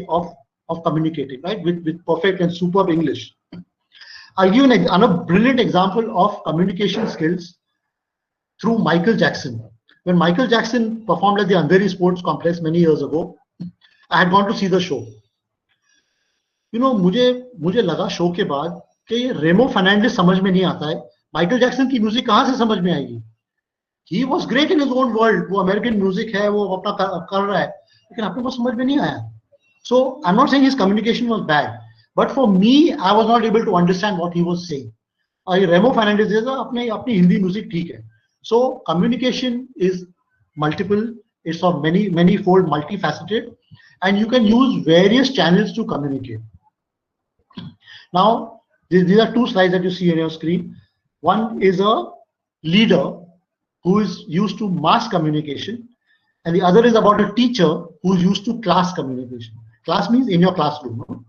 [SPEAKER 1] of communicating, right, with perfect and superb English. I'll give another brilliant example of communication skills through Michael Jackson. When Michael Jackson performed at the Andheri Sports Complex many years ago, I had gone to see the show. You know, मुझे लगा show के बाद कि ये रेमो फर्नांडिस समझ में नहीं आता है, माइकल जैक्सन की म्यूजिक कहाँ से समझ में आएगी. He was great in his own world. वो American music है, वो अपना कर रहा है, लेकिन आपको समझ में नहीं आया. So I'm not saying his communication was bad, but for me, I was not able to understand what he was saying. Remo Fernandez is अपने Hindi music ठीक है. So communication is multiple. It's of many fold, multifaceted, and you can use various channels to communicate. Now, these are two slides that you see on your screen. One is a leader who is used to mass communication, and the other is about a teacher who is used to class communication. Class means in your classroom. No?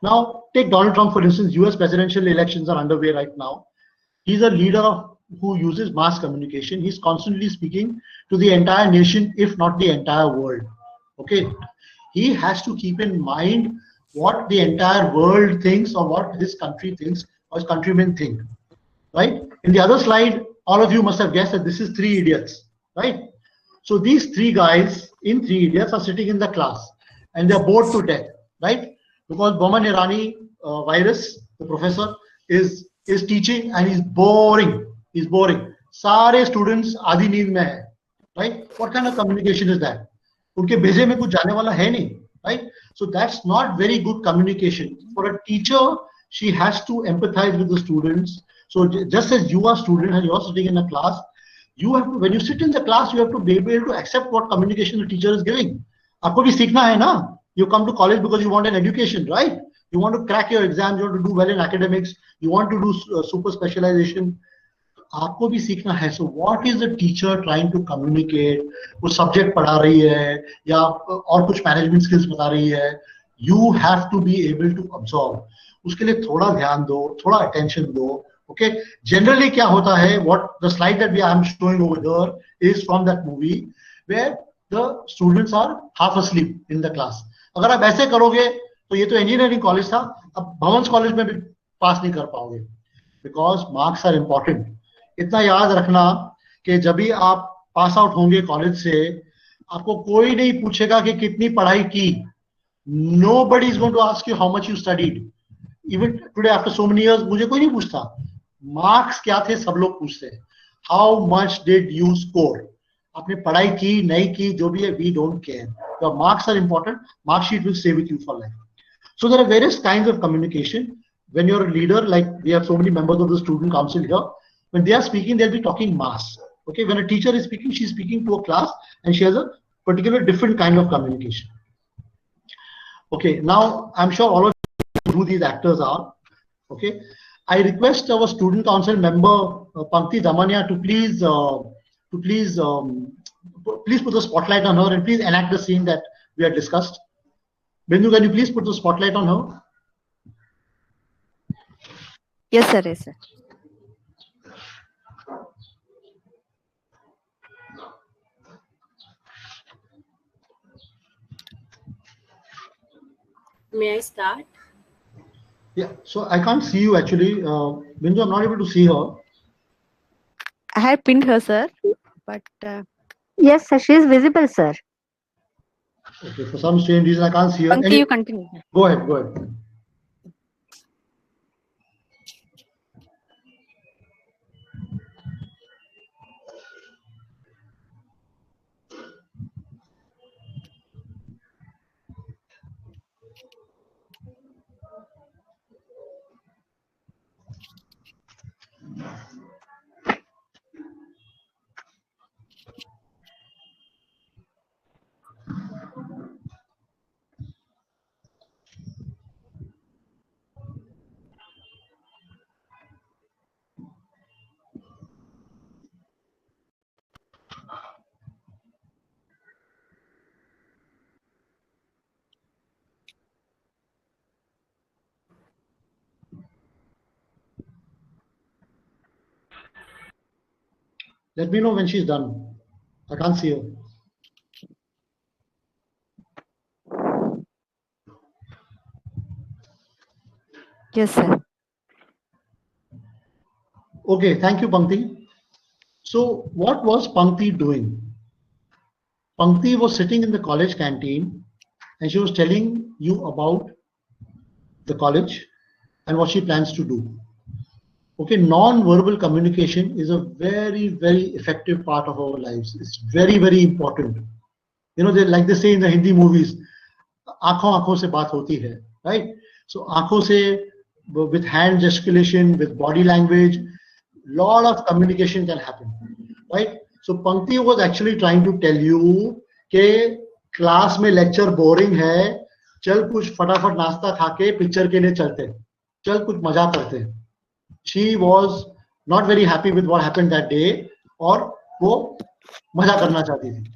[SPEAKER 1] Now, take Donald Trump, for instance. US presidential elections are underway right now. He's a leader who uses mass communication. He's constantly speaking to the entire nation, if not the entire world. Okay, he has to keep in mind what the entire world thinks or what his country thinks or his countrymen think. Right? In the other slide, all of you must have guessed that this is Three Idiots. Right? So these three guys in Three Idiots are sitting in the class and they're bored to death. Right? Because Boman Irani virus, the professor, is teaching and he's boring. He's boring. Sare students आधी नींद में है, right? What kind of communication is that? उनके भेजे में कुछ जाने वाला है नहीं, right? So that's not very good communication. For a teacher, she has to empathize with the students. So just as you are a student and you're sitting in a class, you have to, when you sit in the class, you have to be able to accept what communication the teacher is giving. आपको भी सीखना है ना? You come to college because you want an education, right? You want to crack your exams, you want to do well in academics, you want to do super specialization. आपको भी सीखना है. So what is the teacher trying to communicate? वो subject पढ़ा रही है या और कुछ management skills बता रही है. You have to be able to absorb. उसके लिए थोड़ा ध्यान दो, थोड़ा attention दो. Okay. Generally क्या होता है? What the slide that I am showing over here is from that movie where the students are half asleep in the class. अगर आप ऐसे करोगे तो ये तो engineering college था, अब भवंस college में भी पास नहीं कर पाओगे. Because marks are important. इतना याद रखना कि जब भी आप पास आउट होंगे कॉलेज से, आपको कोई नहीं पूछेगा कि कितनी पढ़ाई की. Nobody is going to ask you how much you studied. Even today after so many years, मुझे कोई नहीं पूछता. मार्क्स क्या थे सब लोग पूछते हैं. How much did you score? आपने पढ़ाई की नहीं की जो भी है, we don't care. Your marks are important. Mark sheet will stay with you for life. So there are various kinds of communication. When you're a leader, like we have so many members of the student council here, when they are speaking, they'll be talking mass. Okay, when a teacher is speaking, she's speaking to a class and she has a particular different kind of communication. Okay, now I'm sure all of you know who these actors are. Okay, I request our student council member Pankti Damania to please put the spotlight on her and please enact the scene that we had discussed. Bindu, can you please put the spotlight on her?
[SPEAKER 6] Yes, sir. Yes, sir.
[SPEAKER 13] May I start?
[SPEAKER 1] Yeah, so I can't see you actually. Bindu, I'm not able to see her.
[SPEAKER 6] I have pinned her, sir. But yes, sir, she is visible, sir.
[SPEAKER 1] Okay, for some strange reason I can't see her.
[SPEAKER 6] Pankti, you continue.
[SPEAKER 1] Go ahead, go ahead. Let me know when she's done. I can't see her.
[SPEAKER 6] Yes, sir.
[SPEAKER 1] Okay, thank you, Pankti. So what was Pankti doing? Pankti was sitting in the college canteen and she was telling you about the college and what she plans to do. Okay, non-verbal communication is a very, very effective part of our lives. It's very, very important. You know, like they say in the Hindi movies, आँखों आँखों से बात होती है, right? So आँखों से, with hand gesticulation, with body language, lot of communication can happen, right? So Pankti was actually trying to tell you कि class में लेक्चर बोरिंग है, चल कुछ फटाफट नाश्ता खा के पिक्चर के लिए चलते, चल कुछ मजा करते. She was not very happy with what happened that day, और वो मजा करना चाहती थी.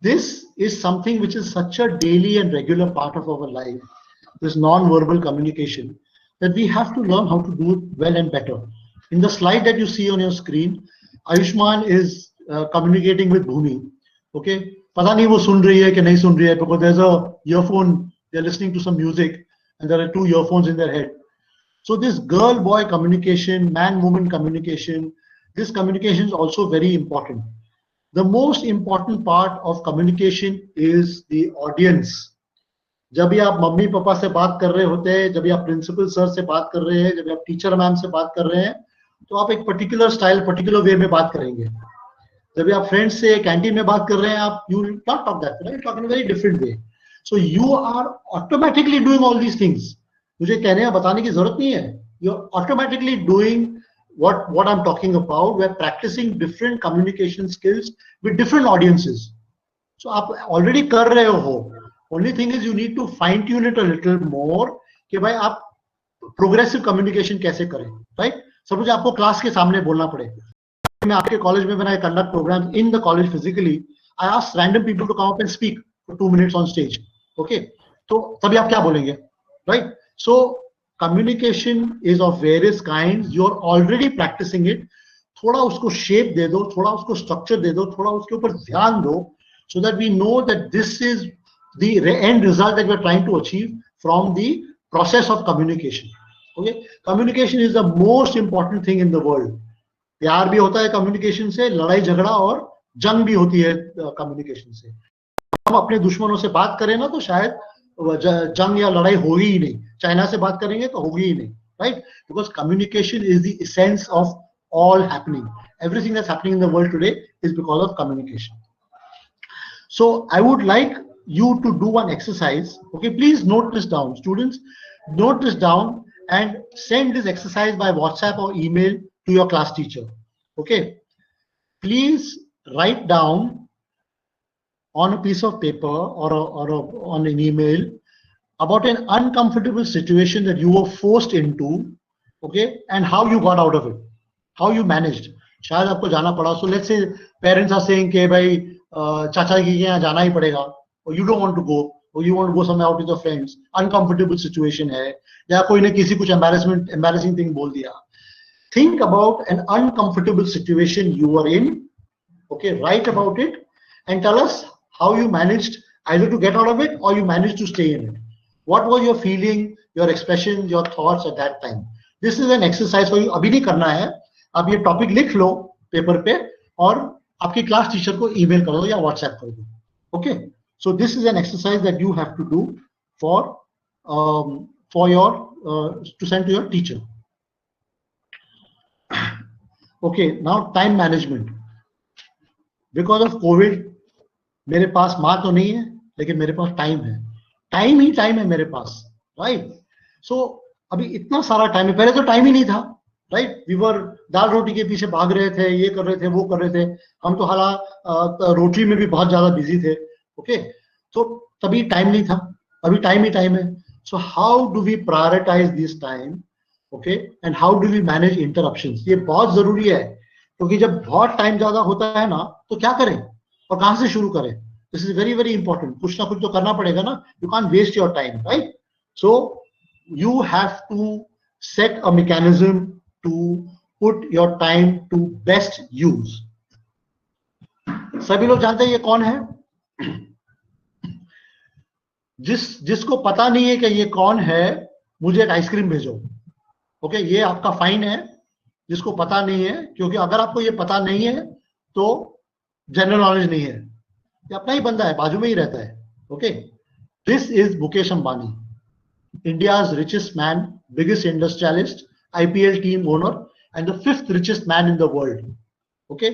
[SPEAKER 1] This is something which is such a daily and regular part of our life, this non-verbal communication, that we have to learn how to do it well and better. In the slide that you see on your screen, Ayushman is communicating with Bhumi. Okay, पता नहीं वो सुन रही है कि नहीं सुन रही है, because there's a earphone, they're listening to some music and there are 2 earphones in their head. So this girl-boy communication, man-woman communication, this communication is also very important. The most important part of communication is the audience. जब भी आप mummy papa से बात कर रहे होते हैं, जब भी आप प्रिंसिपल सर से बात कर रहे हैं, जब भी आप टीचर मैम से बात कर रहे हैं, तो आप एक पर्टिकुलर स्टाइल, पर्टिकुलर वे में बात करेंगे. जब भी आप फ्रेंड्स से कैंटीन में बात कर रहे हैं, आप you will not talk that way, you talk in a very different way. So you are automatically doing all these things. मुझे कहने या बताने की जरूरत नहीं है. You're automatically doing what I'm talking about. We're practicing different communication skills with different audiences. So आप already कर रहे हो. Only thing is you need to fine tune it a little more कि भाई आप progressive communication कैसे करें, right? Suppose आपको क्लास के सामने बोलना पड़े. मैं आपके कॉलेज में बनाए conduct programs in the college physically. I ask random people to come up and speak for 2 minutes on stage. Okay, तो तभी आप क्या बोलेंगे, right? So communication is of various kinds. You're already practicing it. थोड़ा उसको shape दे दो, थोड़ा उसको structure दे दो, थोड़ा उसके ऊपर ध्यान दो, so that we know that this is the end result that we're trying to achieve from the process of communication. Okay, communication is the most important thing in the world. प्यार भी होता है communication से, लड़ाई झगड़ा और जंग भी होती है communication से. हम अपने दुश्मनों से बात करें ना, तो शायद जंग या लड़ाई होगी ही नहीं. चाइना से बात करेंगे तो होगी ही नहीं, right? Because communication is the essence of all happening. Everything that's happening in the world today is because of communication. So I would like you to do one exercise. Okay, please note this down, students. Note this down and send this exercise by WhatsApp or email to your class teacher. Okay, please write down on a piece of paper or on an email about an uncomfortable situation that you were forced into, okay, and how you got out of it, how you managed. शायद आपको जाना पड़ा. So let's say parents are saying कि भाई चाचा जी के यहाँ जाना ही पड़ेगा, or you don't want to go, or you want to go somewhere out with your friends. Uncomfortable situation है, या कोई ने किसी कुछ embarrassing thing बोल दिया. Think about an uncomfortable situation you were in. Okay, write about it and tell us how you managed either to get out of it or you managed to stay in it. What was your feeling, your expression, your thoughts at that time? This is an exercise for you. अभी नहीं करना है. आप ये topic लिख लो paper पे और आपकी क्लास टीचर को ईमेल कर दो या व्हाट्सएप कर दो. Okay, so this is an exercise that you have to do for your to send to your teacher. Okay, now time management. Because of COVID, मेरे पास माँ तो नहीं है, लेकिन मेरे पास टाइम है. टाइम ही टाइम है मेरे पास, राइट? सो अभी इतना सारा टाइम है. पहले तो टाइम ही नहीं था, राइट? वी वर दाल रोटी के पीछे भाग रहे थे, ये कर रहे थे, वो कर रहे थे. हम तो हालांकि रोटरी में भी बहुत ज्यादा बिजी थे. ओके, तो तभी टाइम नहीं था. अभी टाइम ही टाइम है. So how do we prioritise this time? Okay, and how do we manage interruptions? ये बहुत जरूरी है, क्योंकि जब बहुत टाइम ज्यादा होता है ना, तो क्या करें और कहां से शुरू करें? This is very, very important. कुछ ना कुछ तो करना पड़ेगा ना. You can't waste your time, right? So you have to set a mechanism to put your time to best use. सभी लोग जानते हैं ये कौन है? जिसको पता नहीं है कि ये कौन है, मुझे एक आइसक्रीम भेजो. ओके, ये आपका फाइन है. जिसको पता नहीं है, क्योंकि अगर आपको ये पता नहीं है तो जनरल नॉलेज नहीं है. ये अपना ही बंदा है, बाजू में ही रहता है. Okay, this is Mukesh Ambani, India's richest man, biggest industrialist IPL team owner and the 5th richest man in the world. Okay,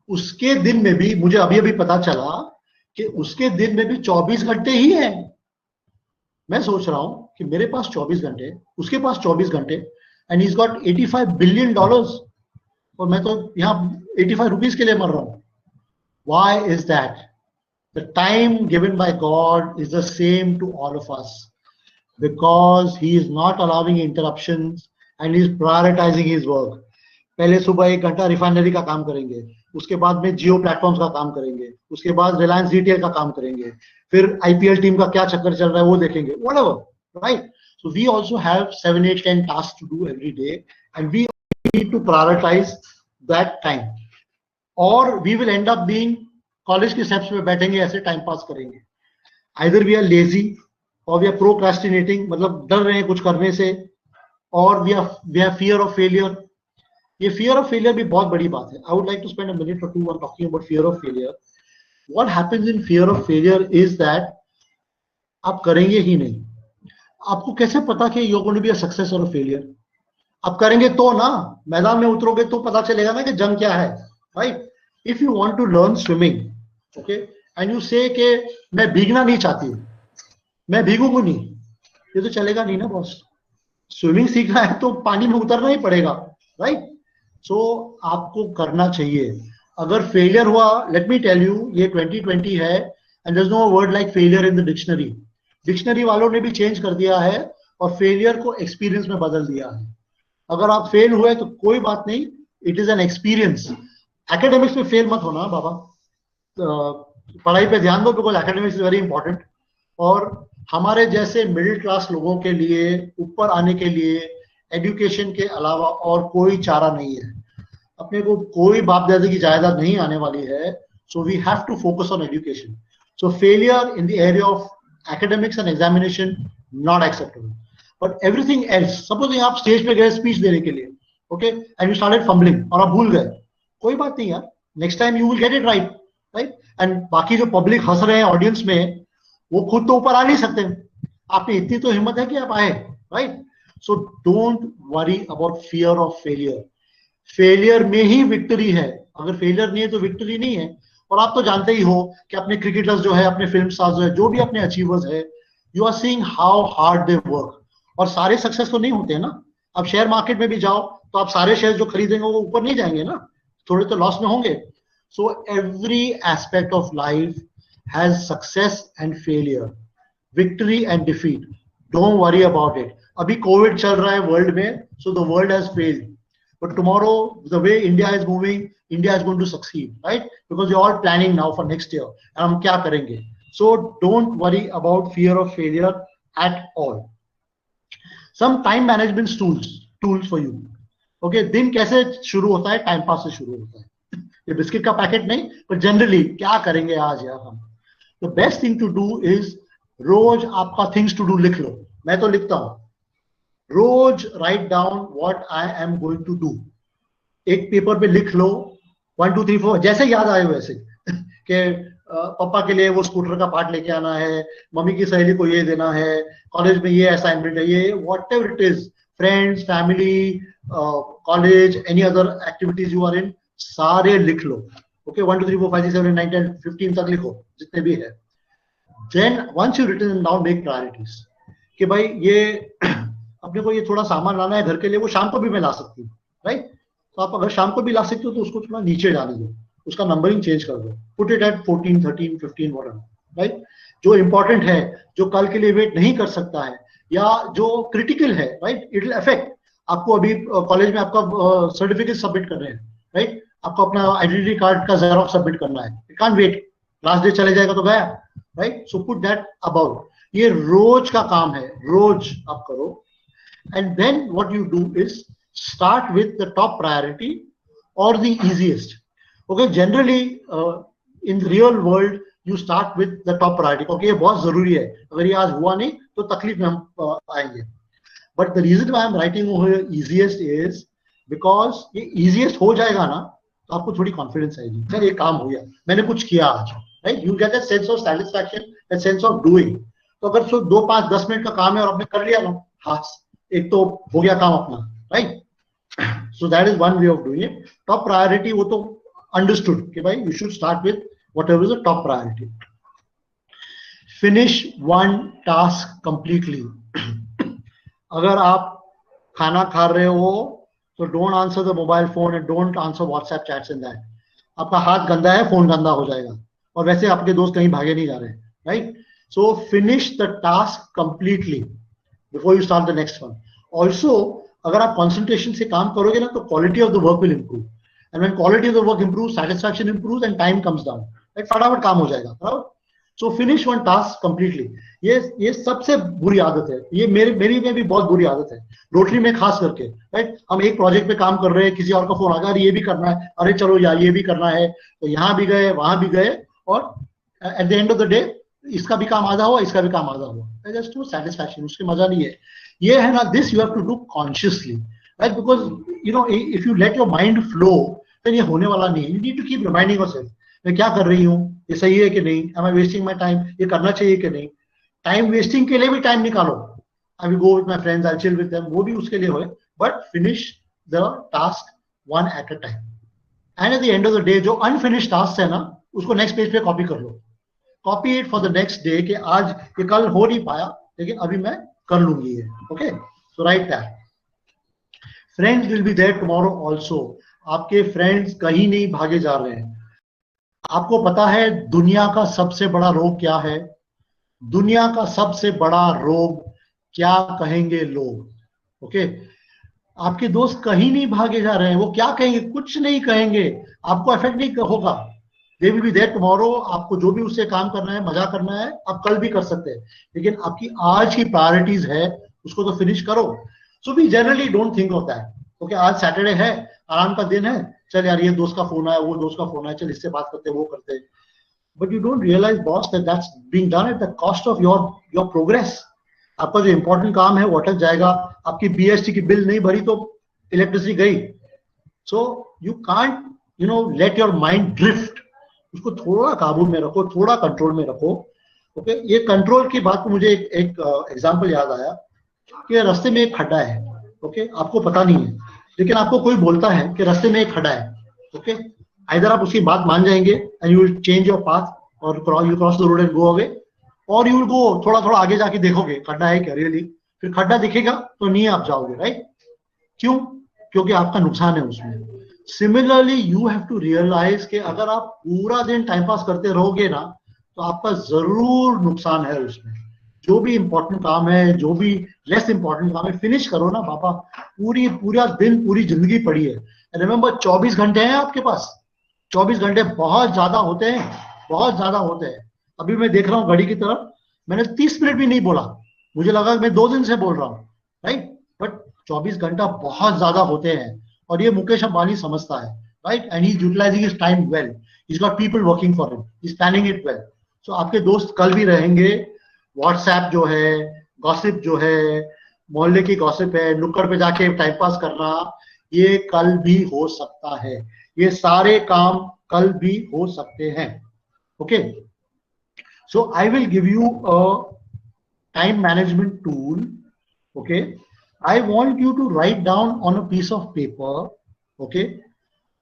[SPEAKER 1] उसके दिन में भी मुझे अभी पता चला कि उसके दिन में भी 24 घंटे ही है. मैं सोच रहा हूं कि मेरे पास 24 घंटे, उसके पास 24 घंटे, and he's got $85 billion और मैं तो यहाँ 85 रुपीस के लिए मर रहा हूं. Why is that? The time given by God is the same to all of us because he is not allowing interruptions and he is prioritizing his work. पहले सुबह 1 घंटा रिफाइनरी का काम करेंगे, उसके बाद में जियो प्लेटफॉर्म्स का काम करेंगे, उसके बाद रिलायंस रिटेल का काम करेंगे, फिर IPL टीम का क्या चक्कर चल रहा है वो देखेंगे, whatever, right? So we also have 7, 8, 10 tasks to do every day and we need to prioritize that time or we will end up being college के स्टेप्स में बैठेंगे, ऐसे टाइम पास करेंगे. Either we are lazy or we are procrastinating, मतलब डर रहे हैं कुछ करने से, और we have fear of failure. ये fear of failure भी बहुत बड़ी बात है. I would like to spend a minute or two on talking about fear of failure. What happens in fear of failure is that आप करेंगे ही नहीं. आपको कैसे पता कि you're going to be a success or a failure? आप करेंगे तो ना, मैदान में उतरोगे तो पता चलेगा ना कि जंग क्या है, right? If you want to learn swimming, okay, and you say कि मैं भीगना नहीं चाहती हूँ, मैं भीगूंगा नहीं, ये तो चलेगा नहीं ना बॉस. स्विमिंग सीखना है तो पानी में उतरना ही पड़ेगा, राइट? सो आपको करना चाहिए. अगर फेलियर हुआ, लेट मी टेल यू, ये 2020 है and there is no word like failure in the dictionary. Dictionary वालों ने भी चेंज कर दिया है और फेलियर को एक्सपीरियंस में बदल दिया है. अगर आप फेल हुए तो कोई बात नहीं, it is an experience. Academics में फेल मत होना बाबा, पढ़ाई पे ध्यान दो because academics is very important. और हमारे जैसे मिडिल क्लास लोगों के लिए ऊपर आने के लिए एजुकेशन के अलावा और कोई चारा नहीं है. अपने को कोई बाप दादा की जायदाद नहीं आने वाली है. So we have to focus on education. So failure in the area of academics and examination not acceptable, but everything else. Suppose आप स्टेज पे गए स्पीच देने के लिए, okay, and you started fumbling और आप भूल गए, कोई बात नहीं यार, next time you will get it right, right? And बाकी जो पब्लिक हंस रहे हैं ऑडियंस में, वो खुद तो ऊपर आ नहीं सकते, आपने इतनी तो हिम्मत है कि आप आए, right? So don't worry about fear of failure. Failure में ही विक्ट्री है. अगर फेलियर नहीं है तो विक्ट्री नहीं है. और आप तो जानते ही हो कि अपने क्रिकेटर्स जो है, अपने फिल्म स्टार्स जो है, जो भी अपने अचीवर्स है, you are seeing how hard they work. और सारे सक्सेस तो नहीं होते हैं ना. अब शेयर मार्केट में भी जाओ तो आप सारे शेयर जो खरीदेंगे वो ऊपर नहीं जाएंगे ना, थोड़े तो लॉस में होंगे. So every aspect of life has success and failure, victory and defeat. Don't worry about it. अभी कोविड चल रहा है वर्ल्ड में, so the world has failed, but tomorrow the way India is moving, India is going to succeed, right? Because you are planning now for next year, हम क्या करेंगे. So don't worry about fear of failure at all. Some time management tools for you. Okay, दिन कैसे शुरू होता है? Time pass से शुरू होता है. ये बिस्किट का पैकेट नहीं, पर जनरली क्या करेंगे आज यार हम. The best thing to do is रोज आपका थिंग्स टू डू लिख लो. मैं तो लिखता हूं रोज. Write down what I am going to do. एक पेपर पे लिख लो 1 2 3 4 जैसे याद आए वैसे कि पापा के लिए वो स्कूटर का पार्ट लेके आना है, मम्मी की सहेली को ये देना है, कॉलेज में ये असाइनमेंट है, ये whatever it is, friends, family, college, any other activities you are in, सारे लिख लो. ओके, 1 2 3 4 5 6 7 8 9 10 15 तक लिखो जितने भी है. Then once you written down, make priorities कि भाई ये अपने को ये थोड़ा सामान लाना है घर के लिए, वो शाम को भी मैं ला सकती हूँ, राइट? तो आप अगर शाम को भी ला सकते हो तो उसको थोड़ा नीचे डाल दो, उसका नंबरिंग चेंज कर दो, put it at 14 13 15 whatever, right? जो इंपॉर्टेंट है, जो कल के लिए वेट नहीं कर सकता है, या जो क्रिटिकल है, राइट, इट विल अफेक्ट आपको. अभी कॉलेज में आपका सर्टिफिकेट सबमिट कर रहे हैं, राइट? आपको अपना आइडेंटिटी कार्ड का जेरॉक्स सबमिट करना है, it can't wait, last day चले जाएगा तो गया, right? So put that about. ये रोज का काम है, रोज आप करो. And then what you do is start with the top priority और the easiest. Okay, generally in real world you start with the top priority. Okay, ये बहुत जरूरी है, अगर ये आज हुआ नहीं तो तकलीफ में हम आएंगे. But the reason why I am writing easiest is because ये इजीएस्ट हो जाएगा ना तो आपको थोड़ी कॉन्फिडेंस आएगी, सर ये काम हो गया, मैंने कुछ किया आज, right? You get a sense of satisfaction, a sense of doing. तो अगर 2 5 10 मिनट का काम है और आपने कर लिया ना, हाँ एक तो हो गया काम अपना, right? So that is one way of doing it. Top priority वो तो understood कि भाई you should start with whatever is the top priority. Finish one task completely. अगर आप खाना खा रहे हो तो don't answer the mobile phone and don't answer WhatsApp chats and that. आपका हाथ गंदा है, फोन गंदा हो जाएगा, और वैसे आपके दोस्त कहीं भागे नहीं जा रहे हैं, right? So finish the task completely before you start the next one. Also, अगर आप concentration से काम करोगे ना तो quality of the work will improve. And when quality of the work improves, satisfaction improves and time comes down. Right? फटाफट काम हो जाएगा, बराबर? So finish one task completely. ये सबसे बुरी आदत है, ये मेरी में भी बहुत बुरी आदत है, रोटरी में खास करके, राइट? हम एक प्रोजेक्ट पे काम कर रहे हैं, किसी और का फोन आ गया, ये भी करना है, अरे चलो यार ये भी करना है, तो यहाँ भी गए वहां भी गए, और eight the end of the day इसका भी काम आधा हुआ, इसका भी काम आधा हुआ, जस्ट नो सेटिस्फैक्शन, उसके मजा नहीं है। ये है ना, this you have to do consciously, right? Because you know if you let your mind flow then ये होने वाला नहीं है। You need to keep reminding yourself, मैं क्या कर रही हूँ, ये सही है कि नहीं, am I wasting my time, ये करना चाहिए कि नहीं। टाइम वेस्टिंग के लिए भी टाइम निकालो, I will go with my friends, I chill with them, वो भी उसके लिए होए, but finish the task one at a time. And at the end of the day जो अनफिनिश टास्क है ना, उसको नेक्स्ट पेज पे कॉपी कर लो, copy it for the next day, कि आज ये कल हो नहीं पाया लेकिन अभी मैं कर लूंगी ये, okay? So write that. Friends will be there tomorrow also. आपके फ्रेंड्स कहीं नहीं भागे जा रहे हैं। आपको पता है दुनिया का सबसे बड़ा रोग क्या है? दुनिया का सबसे बड़ा रोग क्या कहेंगे लोग, ओके? आपके दोस्त कहीं नहीं भागे जा रहे हैं, वो क्या कहेंगे? कुछ नहीं कहेंगे, आपको इफेक्ट नहीं होगा। They will be there tomorrow. आपको जो भी उससे काम करना है, मजा करना है, आप कल भी कर सकते हैं, लेकिन आपकी आज की प्रायोरिटीज है, उसको तो फिनिश करो। So we generally don't think of that, okay? आज सैटरडे है, आराम का दिन है, चल यार ये दोस्त का फोन आया, वो दोस्त का फोन आया, चल इससे बात करते, वो करते। But you don't realise boss that that's being done at the cost of your progress. आपका जो इंपॉर्टेंट काम है वो अटक जाएगा। आपकी बीएसटी की बिल नहीं भरी तो इलेक्ट्रिसिटी गई। So you can't you know late your mind drift. उसको थोड़ा काबू में रखो, थोड़ा कंट्रोल में रखो, ओके? ये कंट्रोल की बात को मुझे एक एग्जांपल याद आया कि रास्ते में एक खड्डा है, ओके? आपको पता नहीं है, लेकिन आपको कोई बोलता है कि रास्ते में एक खड्डा है, ओके? आइदर आप उसकी बात मान जाएंगे and you will change your path और you cross the road and go away, और यू विल गो थोड़ा थोड़ा आगे जाके देखोगे खड्डा है क्या रियली, फिर खड्डा दिखेगा तो नहीं आप जाओगे, राइट? क्यों? क्योंकि आपका नुकसान है उसमें। Similarly you have to realise कि अगर आप पूरा दिन टाइम पास करते रहोगे ना तो आपका जरूर नुकसान है उसमें। जो भी इंपॉर्टेंट काम है, जो भी लेस इंपॉर्टेंट काम है, फिनिश करो ना बाबा। पूरा दिन, पूरी जिंदगी पड़ी है। रिमेंबर 24 घंटे हैं आपके पास। 24 घंटे बहुत ज्यादा होते हैं, बहुत ज्यादा होते हैं। अभी मैं देख रहा हूँ घड़ी की तरफ, मैंने 30 मिनट भी नहीं बोला, मुझे लगा मैं 2 दिन से बोल रहा हूँ, राइट? बट 24 घंटा बहुत ज्यादा होते हैं, और ये मुकेश अंबानी समझता है, right? And he is utilising his time well, he is got people working for him, he is planning it well. So आपके दोस्त कल भी रहेंगे। व्हाट्सएप जो है, गॉसिप जो है, मोहल्ले की गॉसिप है, नुक्कड़ पे जाके टाइम पास करना, ये कल भी हो सकता है। ये सारे काम कल भी हो सकते हैं, okay? So I will give you a time management tool, okay? I want you to write down on a piece of paper, okay,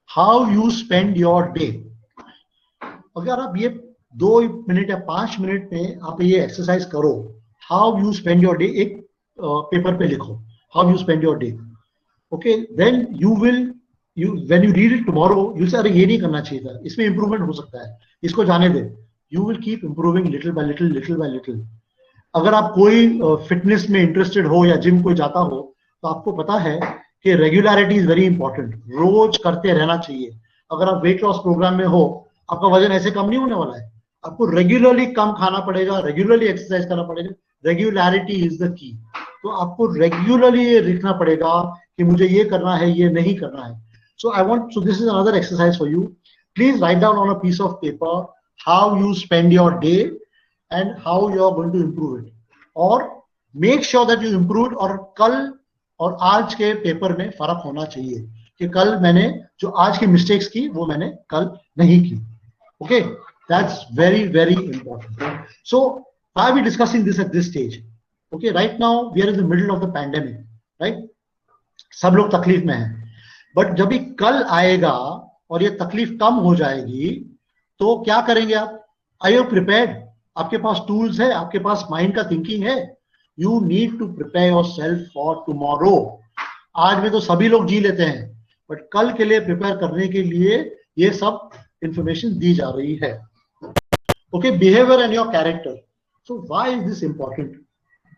[SPEAKER 1] how you spend your day. अगर आप ये 2 मिनट या 5 मिनट में आप ये एक्सरसाइज करो, how you spend your day, एक paper पे लिखो how you spend your day, okay? Then you will, when you read it tomorrow, you say अरे ये नहीं करना चाहिए था, इसमें इम्प्रूवमेंट हो सकता है, इसको जाने दे। You will keep improving little by little, little by little. अगर आप कोई फिटनेस में इंटरेस्टेड हो या जिम कोई जाता हो तो आपको पता है कि रेगुलरिटी इज वेरी इंपॉर्टेंट, रोज करते रहना चाहिए। अगर आप वेट लॉस प्रोग्राम में हो, आपका वजन ऐसे कम नहीं होने वाला है, आपको रेगुलरली कम खाना पड़ेगा, रेगुलरली एक्सरसाइज करना पड़ेगा। Regularity is the key. तो आपको रेगुलरली ये लिखना पड़ेगा कि मुझे ये करना है, ये नहीं करना है। So this is another exercise for you. Please write down on a piece of paper how you spend your day and how you are going to improve it, or make sure that you improve। और कल और आज के paper में फर्क होना चाहिए कि कल मैंने जो आज की मिस्टेक्स की वो मैंने कल नहीं की, okay? That's very, very important. So why are we discussing this at this stage? Okay, right now we are in the middle of the pandemic, right? सब लोग तकलीफ में हैं, बट जब भी कल आएगा और ये तकलीफ कम हो जाएगी तो क्या करेंगे आप? Are you prepared? आपके पास टूल्स है, आपके पास माइंड का थिंकिंग है. You need to prepare yourself for tomorrow. आज में तो सभी लोग जी लेते हैं, बट कल के लिए प्रिपेयर करने के लिए ये सब इंफॉर्मेशन दी जा रही है. Okay, behaviour and your character. So why is this important?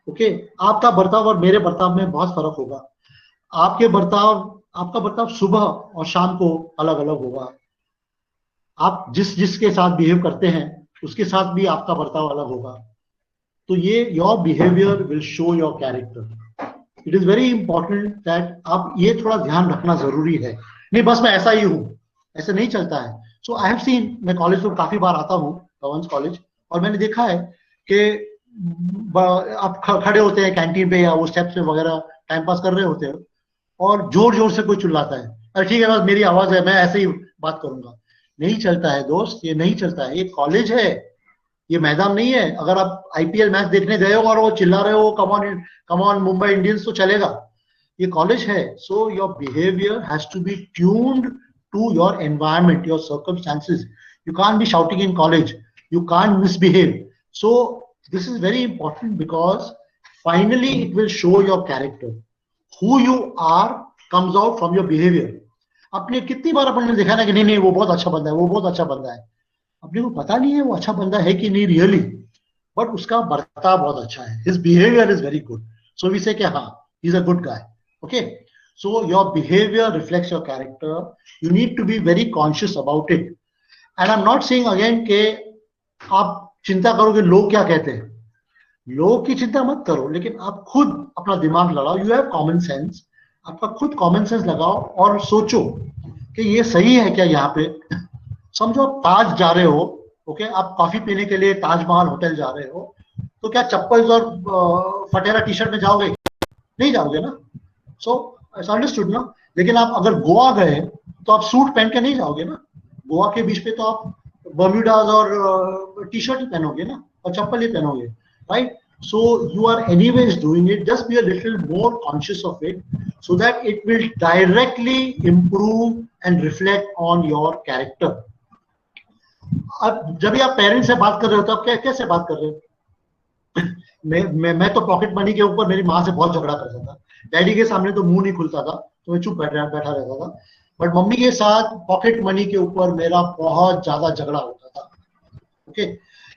[SPEAKER 1] Okay, आपका बर्ताव और मेरे बर्ताव में बहुत फर्क होगा. आपका बर्ताव सुबह और शाम को अलग अलग होगा. आप जिसके साथ बिहेव करते हैं उसके साथ भी आपका बर्ताव अलग होगा. तो ये your behaviour will show your character. It is very important that आप ये थोड़ा ध्यान रखना जरूरी है. नहीं बस मैं ऐसा ही हूं, ऐसे नहीं चलता है. सो आई हैव सीन, मैं कॉलेज में काफी बार आता हूँ, भवंस कॉलेज, और मैंने देखा है कि आप खड़े होते हैं कैंटीन पे या वो स्टेप्स पे वगैरह टाइम पास कर रहे होते हैं और जोर जोर से कोई चिल्लाता है, अरे ठीक है बस मेरी आवाज है, मैं ऐसे ही बात करूंगा. नहीं चलता है दोस्त, ये नहीं चलता है. ये कॉलेज है, ये मैदान नहीं है. अगर आप आईपीएल मैच देखने गए हो और वो चिल्ला रहे हो कम ऑन मुंबई इंडियंस, तो चलेगा. ये कॉलेज है. So your behaviour has to be tuned to your environment, your circumstances. You can't be shouting in college, you can't misbehave. So this is very important because finally it will show your character. Who you are comes out from your behavior. आपने कितनी बार अपने देखा ना कि नहीं वो बहुत अच्छा बंदा है, वो बहुत अच्छा बंदा है. अपने को पता नहीं है वो अच्छा बंदा है कि नहीं रियली, बट उसका बर्ताव बहुत अच्छा है. His behavior is very good. So we say कि हाँ, he's a good guy. Okay. So your behavior reflects your character. You need to be very conscious about it. And I'm not saying again कि आप चिंता करोगे लोग क्या कहते हैं. लोग की चिंता मत करो, लेकिन आप खुद अपना दिमाग लगाओ. You have common sense. आपका खुद कॉमन सेंस लगाओ और सोचो कि ये सही है क्या. यहाँ पे समझो आप ताज जा रहे हो, ओके, आप कॉफी पीने के लिए ताजमहल होटल जा रहे हो, तो क्या चप्पल और फटेरा टी शर्ट में जाओगे? नहीं जाओगे ना. सो अंडरस्टूड ना. लेकिन आप अगर गोवा गए तो आप सूट पहन के नहीं जाओगे ना. गोवा के बीच पे तो आप बर्म्यूडाज और टी शर्ट ही पहनोगे ना, और चप्पल ही पहनोगे. Right? So you are anyways doing it. Just be a little more conscious of it so that it will directly improve and reflect on your character. अब जब आप पेरेंट्स से बात कर रहे हो तो आप कैसे बात कर रहे हो? मैं तो पॉकेट मनी के ऊपर मेरी माँ से बहुत झगड़ा करता था. डैडी के सामने तो मुंह नहीं खुलता था, तो मैं चुप बैठा रहता था. बट मम्मी के साथ पॉकेट मनी के ऊपर मेरा बहुत ज्यादा झगड़ा होता था. ओके,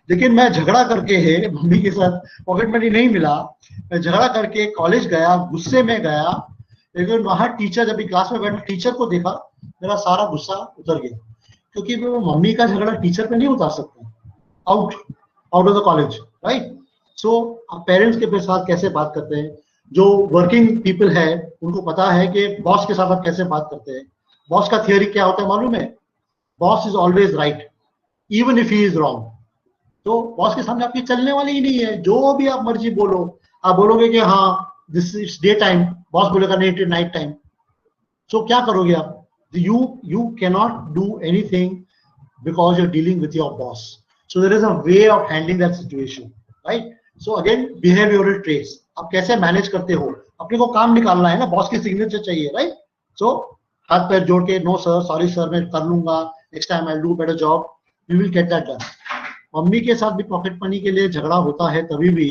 [SPEAKER 1] लेकिन मैं झगड़ा करके है मम्मी के साथ, पॉकेट मनी नहीं मिला, मैं झगड़ा करके कॉलेज गया, गुस्से में गया. लेकिन वहां टीचर, जब क्लास में बैठा टीचर को देखा, मेरा सारा गुस्सा उतर गया, क्योंकि मैं मम्मी का झगड़ा टीचर पे नहीं उतार सकता. Out of the college. Right. So आप पेरेंट्स के साथ कैसे बात करते हैं? जो वर्किंग पीपल है उनको पता है कि बॉस के साथ आप कैसे बात करते हैं. बॉस का थियरी क्या होता है मालूम है? Boss is always right even if he is wrong. तो बॉस के सामने आपकी चलने वाली ही नहीं है. जो भी आप मर्जी बोलो, आप बोलोगे कि हाँ this is day time, boss बोलेगा नहीं इट इज नाइट टाइम. सो क्या करोगे आप? you cannot do anything because you're dealing with your boss. So there is a way of handling that situation, right? So again, behavioral traits. आप कैसे manage करते हो? अपने को काम निकालना है ना, बॉस की सिग्नेचर चाहिए, राइट? सो हाथ पैर जोड़ के, नो सर, सॉरी सर, मैं कर लूंगा, next time I do better job, you will get that done. Mummy के साथ भी पॉकेट मनी के लिए झगड़ा होता है तभी भी.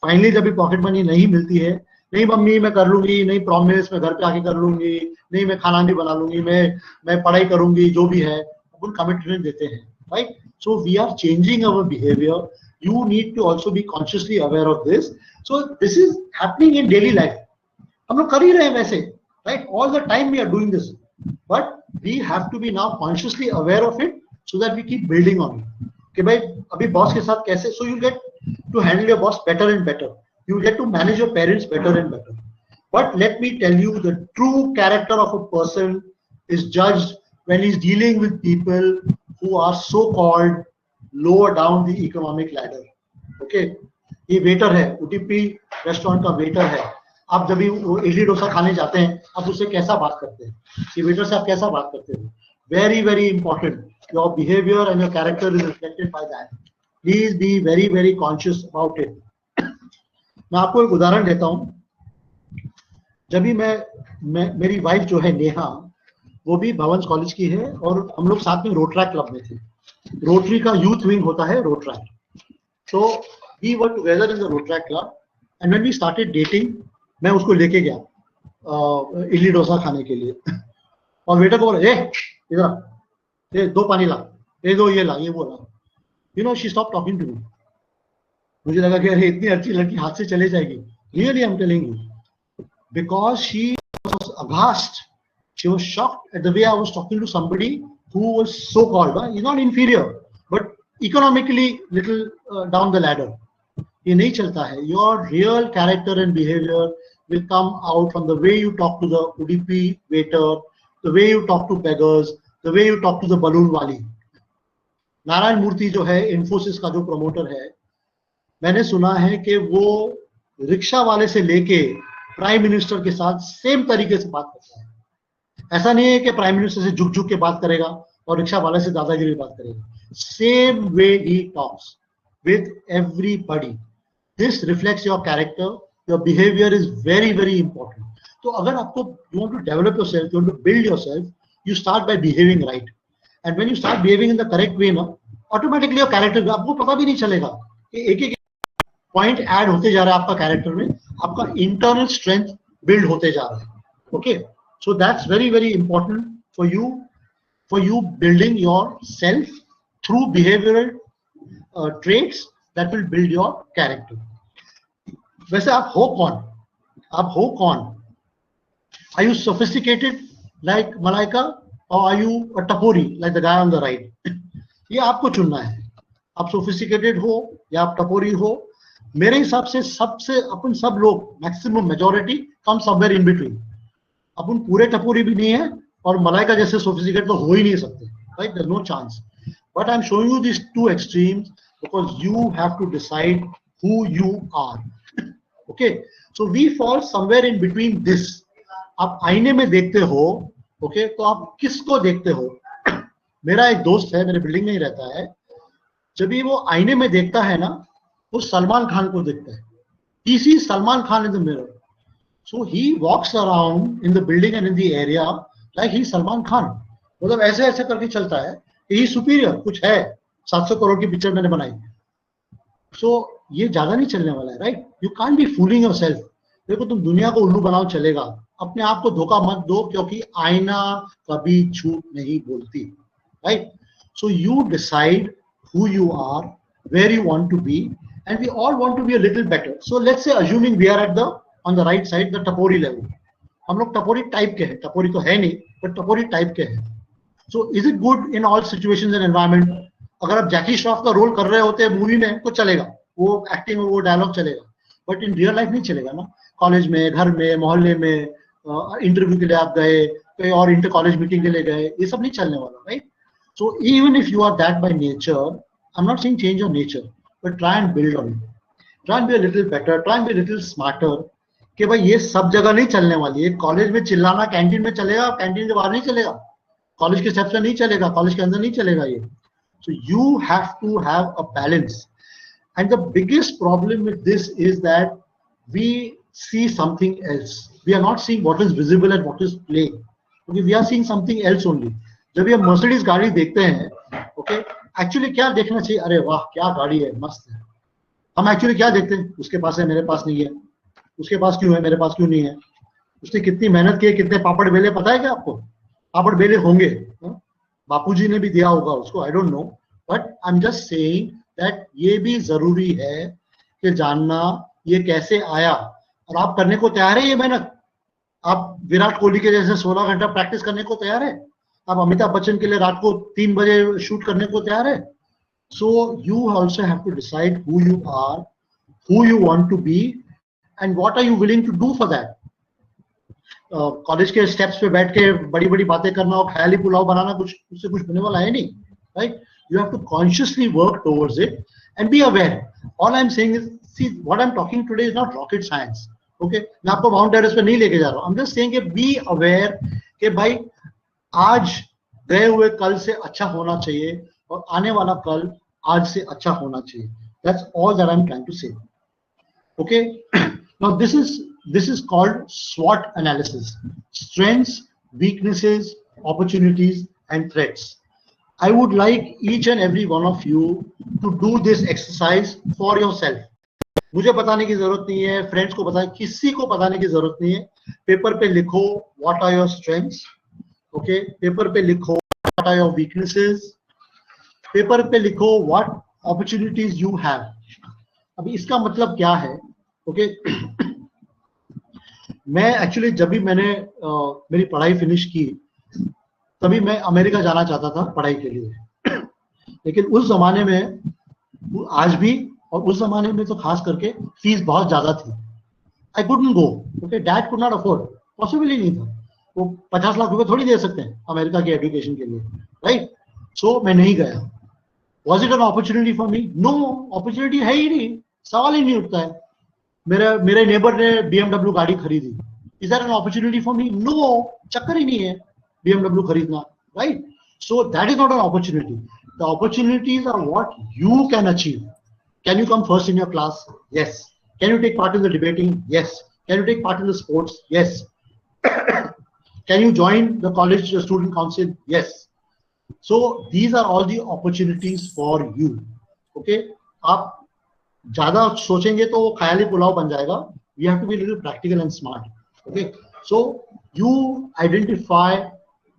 [SPEAKER 1] फाइनली जब भी पॉकेट मनी नहीं मिलती है, नहीं मम्मी मैं कर लूंगी, नहीं प्रॉमिस मैं घर पे आके कर लूंगी, नहीं मैं खाना भी बना लूंगी, मैं पढ़ाई करूंगी, जो भी है अपन कमिटमेंट देते हैं, right? So we are changing our behaviour. You need to also be consciously aware of this. So this is happening in daily life. हम लोग कर ही रहे हैं वैसे, right? All the time we are doing this, but we have to be now consciously aware of it so that we keep building on it. कि भाई अभी boss के साथ कैसे, so you get to handle your boss better and better. You get to manage your parents better and better. But let me tell you, the true character of a person is judged when he's dealing with people who are so-called lower down the economic ladder. Okay, ये waiter है, उटीपी restaurant का waiter है. आप जब भी इडली डोसा खाने जाते हैं, आप उससे कैसा बात करते हैं? ये वेटर से आप कैसा बात करते हो? Very very important. Your behavior and your character is reflected by that. Please be very very conscious about it. मैं आपको एक उदाहरण देता हूँ. जब भी मेरी वाइफ जो है नेहा, वो भी भवंस कॉलेज की है और हम लोग साथ में रोटरैक क्लब में थे। रोटरी का यूथ विंग होता है रोटरैक, तो we were together in the Rotaract club and when we started dating, मैं उसको लेके गया इडली डोसा खाने के लिए और वेटर को बोला, इधर ये 2 पानी ला, ये 2 ये ला, ये वो ला। You know, she stop talking to me. मुझे लगा कि अरे इतनी अच्छी लड़की हाथ से चले जाएगी। Really I am telling you, because she was अघास्ट, she was shocked at the way I was talking to somebody who was so called, he's not inferior, but economically little down the ladder. ये नहीं चलता है। Your real character and behavior will come out from the way you talk to the UDP waiter, the way you talk to beggars, the way you talk to the balloon wali. Narayan मूर्ति जो है इन्फोसिस का जो promoter है, मैंने सुना है कि वो रिक्शा वाले से लेके प्राइम मिनिस्टर के साथ सेम तरीके से बात करता है। ऐसा नहीं है कि प्राइम मिनिस्टर से झुक झुक के बात करेगा और रिक्शा वाले से दादागिरी बात करेगा। सेम वे ही talks with everybody. This reflects your character, your behaviour is very very important. तो अगर आपको you want to develop yourself, you want to build yourself, you start by behaving right, and when you start behaving in the correct way ना, automatically your character, आपको पता भी नहीं चलेगा कि एक एक पॉइंट ऐड होते जा रहा है आपका कैरेक्टर में, आपका इंटरनल स्ट्रेंथ बिल्ड होते जा रहा है। Okay, so that's very very important for you building yourself through behavioral traits that will build your character. वैसे आप हो कौन? Are you sophisticated like Malaika, or are you a tapori like the guy on the right? ये आपको चुनना है, आप sophisticated हो या आप टपोरी हो। मेरे हिसाब से सबसे अपन सब लोग maximum majority come somewhere in between। अपन पूरे टपोरी भी नहीं है और मलाइका जैसे सोफिस्टिकेटेड तो हो ही नहीं सकते, right? There is no chance. But I am showing you this 2 extremes because you have to decide who you are. Okay, so we fall somewhere in between this. आप आईने में देखते हो, ओके, तो आप किसको देखते हो? मेरा एक दोस्त है, मेरे बिल्डिंग में ही रहता है, जब भी वो आईने में देखता है ना, वो सलमान खान को देखता है। He sees Salman Khan in the mirror. So he walks around in the building and in the area like he's Salman Khan. मतलब ऐसे ऐसे करके चलता है कि he superior, कुछ है, 700 करोड़ की पिक्चर मैंने बनाई। So ये ज्यादा नहीं चलने वाला है, right? You can't be fooling yourself. देखो, तुम दुनिया को उल्लू बनाओ चलेगा, अपने आप को धोखा मत दो, क्योंकि आईना कभी झूठ नहीं बोलती, right? So you decide who you are, where you want to be, and we all want to be a little better. So let's say assuming we are at the on the right side, the टपोरी level. हम लोग टपोरी type के हैं, टपोरी तो है नहीं, but टपोरी type के हैं। So is it good in all situations and environment? अगर आप जैकी श्रॉफ का रोल कर रहे होते मूवी में तो चलेगा, वो एक्टिंग और वो डायलॉग चलेगा, बट इन रियल लाइफ नहीं चलेगा ना। कॉलेज में, घर में, मोहल्ले में, इंटरव्यू के लिए आप गए, कहीं और इंटर कॉलेज मीटिंग के लिए गए, ये सब नहीं चलने वाला, right? So even if you are that by nature, I am not saying change your nature, but try and build on it, try and be a little better, try and be a little smarter, कि भाई ये सब जगह नहीं चलने वाली है। College में चिल्लाना कैंटीन में चलेगा, कैंटीन के बाहर नहीं चलेगा, कॉलेज के स्टेप्स में नहीं चलेगा, कॉलेज के अंदर नहीं चलेगा ये। So you have to have a balance, and the biggest problem with this is that we see something else, we are not seeing what is visible and what is play, क्योंकि we are seeing something else only. जब ये Mercedes गाड़ी देखते हैं, okay, actually क्या देखना चाहिए? अरे वाह क्या गाड़ी है, मस्त है। हम एक्चुअली क्या देखते हैं? उसके पास है, मेरे पास नहीं है, उसके पास क्यों है, मेरे पास क्यों नहीं है, उसने कितनी मेहनत की है, कितने पापड़ बेले, पता है क्या आपको? पापड़ बेले होंगे, बापूजी ने भी दिया होगा उसको, I don't know, but I am just saying that ये भी जरूरी है कि जानना ये कैसे आया, और आप करने को तैयार है ये मेहनत? आप विराट कोहली के जैसे 16 घंटा प्रैक्टिस करने को तैयार है? आप अमिताभ बच्चन के लिए रात को 3 बजे शूट करने को तैयार है? So you also have to decide who you are, who you want to be, and what are you willing to do for that? College के स्टेप्स पे बैठ के बड़ी बड़ी बातें करना और ख्याली पुलाव बनाना कुछ उससे कुछ होने वाला है नहीं, right? You have to consciously work towards it and be aware. All I am saying is, see what I am talking today is not rocket science, okay? मैं आपको माउंट एवरेस्ट पे नहीं लेके जा रहा हूँ, आई एम जस्ट सेइंग कि be aware कि भाई आज गए हुए कल से अच्छा होना चाहिए और आने वाला कल आज से अच्छा होना चाहिए। That's all that I am trying to say, okay? Now this is this is called SWOT analysis: strengths, weaknesses, opportunities, and threats. I would like each and every one of you to do this exercise for yourself. मुझे बताने की जरूरत नहीं है, friends को बताएं, किसी को बताने की जरूरत नहीं है. पेपर पे लिखो what are your strengths, okay? Paper पे लिखो what are your weaknesses, paper पे लिखो what opportunities you have. अभी इसका मतलब क्या है, ओके? मैं एक्चुअली जब भी मैंने मेरी पढ़ाई फिनिश की तभी मैं अमेरिका जाना चाहता था पढ़ाई के लिए, लेकिन उस जमाने में, आज भी, और उस जमाने में तो खास करके फीस बहुत ज्यादा थी. I couldn't go, okay? Dad could not afford, possible ही नहीं था. वो 50 लाख रुपए थोड़ी दे सकते हैं अमेरिका के एजुकेशन के लिए, राइट? सो मैं नहीं गया. Was it an opportunity for me? No, opportunity है ही नहीं, सवाल ही नहीं उठता है. मेरे नेबर ने BMW गाड़ी खरीदी. Is that an opportunity for me? No, चक्कर ही नहीं है BMW खरीदना, right? So that is not an opportunity. The opportunities are what you can achieve. Can you come first in your class? Yes. Can you take part in the debating? Yes. Can you take part in the sports? Yes. Can you join the college student council? Yes. So these are all the opportunities for you, okay? आप ज्यादा सोचेंगे तो वो ख्याली पुलाव बन जाएगा. We have to be little practical and smart, okay? So you identify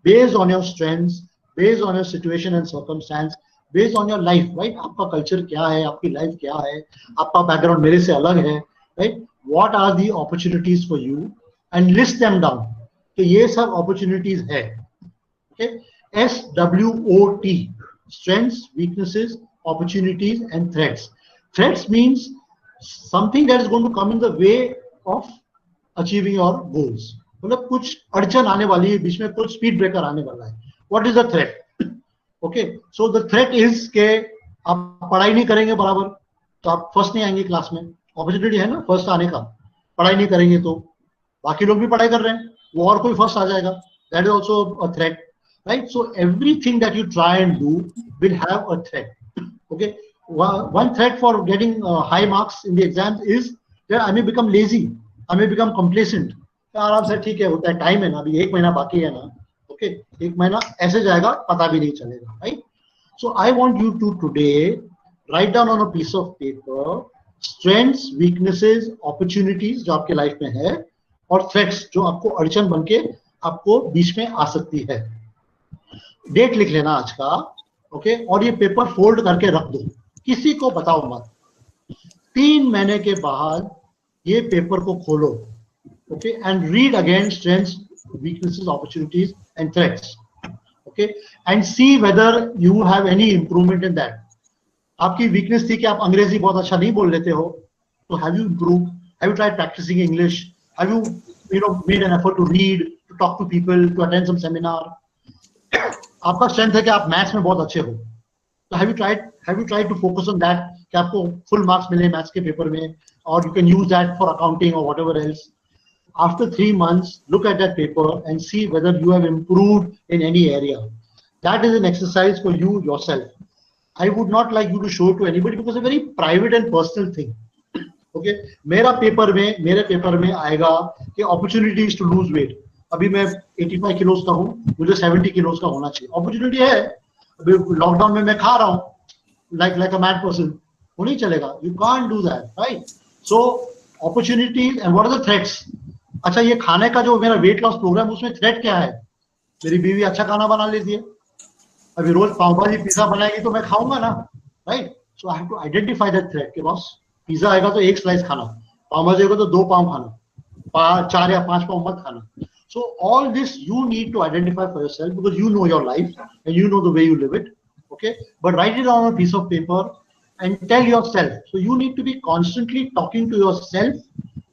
[SPEAKER 1] based on your strengths, based on your situation and circumstance, based on your life, right? आपका कल्चर क्या है, आपकी लाइफ क्या है, आपका बैकग्राउंड मेरे से अलग है, right? What are the opportunities for you and list them down. तो ये सब अपॉर्चुनिटीज है, okay? SWOT: strengths, weaknesses, opportunities, and threats. Threats means something that is going to come in the way of achieving your goals. मतलब कुछ अड़चन आने वाली है, बीच में कुछ स्पीड ब्रेकर आने वाला है. What is the threat? Okay, so the threat is के आप पढ़ाई नहीं करेंगे बराबर तो आप फर्स्ट नहीं आएंगे क्लास में. अपॉर्चुनिटी है ना फर्स्ट आने का. पढ़ाई नहीं करेंगे तो बाकी लोग भी पढ़ाई कर रहे हैं, वो और कोई फर्स्ट आ जाएगा. That is also a threat, right? So everything that you try and do will have a threat. Okay. One threat for getting high marks in the exams is that I may become lazy, I may become complacent. आराम से ठीक है, होता है, time है ना, अभी 1 महीना बाकी है ना, ओके? 1 महीना ऐसे जाएगा, पता भी नहीं चलेगा, right? So I want you to today write down on a piece of paper strengths, weaknesses, opportunities जो आपके लाइफ में है, और थ्रेट्स जो आपको अड़चन बन के आपको बीच में आ सकती है. डेट लिख लेना आज का, ओके? और ये पेपर फोल्ड करके रख दो, किसी को बताओ मत. 3 महीने के बाद ये पेपर को खोलो, okay? And read again strengths, weaknesses, opportunities and threats, okay? And see whether you have any improvement in that. आपकी वीकनेस थी कि आप अंग्रेजी बहुत अच्छा नहीं बोल लेते हो, तो have you improve? Have you tried practising English? Have you made an effort to read, to talk to people, to attend some seminar? आपका स्ट्रेंथ है कि आप मैथ्स में बहुत अच्छे हो, तो have you tried to focus on that कि आपको फुल मार्क्स मिले मैथ्स के पेपर में, और you can use that for accounting और whatever else. After 3 months look at that paper and see whether you have improved in any area. That is an exercise for you yourself. I would not like you to show it to anybody because it's a very private and personal thing, okay? मेरे paper में आएगा कि opportunities to lose weight. अभी मैं 85 किलोस का हूँ, मुझे 70 किलोस का होना चाहिए. अपॉर्चुनिटी है, अभी लॉकडाउन में मैं खा रहा हूँ like a mad person, वो नहीं चलेगा. You can't do that, right? So opportunities and what are the threats? अच्छा, ये खाने का जो मेरा वेट लॉस प्रोग्राम, उसमें थ्रेट क्या है? मेरी बीवी अच्छा खाना बना लेती है, अभी रोज पाव भाजी पिज्जा बनाएगी तो मैं खाऊंगा ना, right? So I have to identify that threat कि बॉस पिज्जा आएगा तो 1 स्लाइस खाना, पाव भाजी आएगा तो 2 पाव खाना, 4 या 5 पाव मत खाना. So all this you need to identify for yourself because you know your life and you know the way you live it, okay? But write it on a piece of paper and tell yourself. So you need to be constantly talking to yourself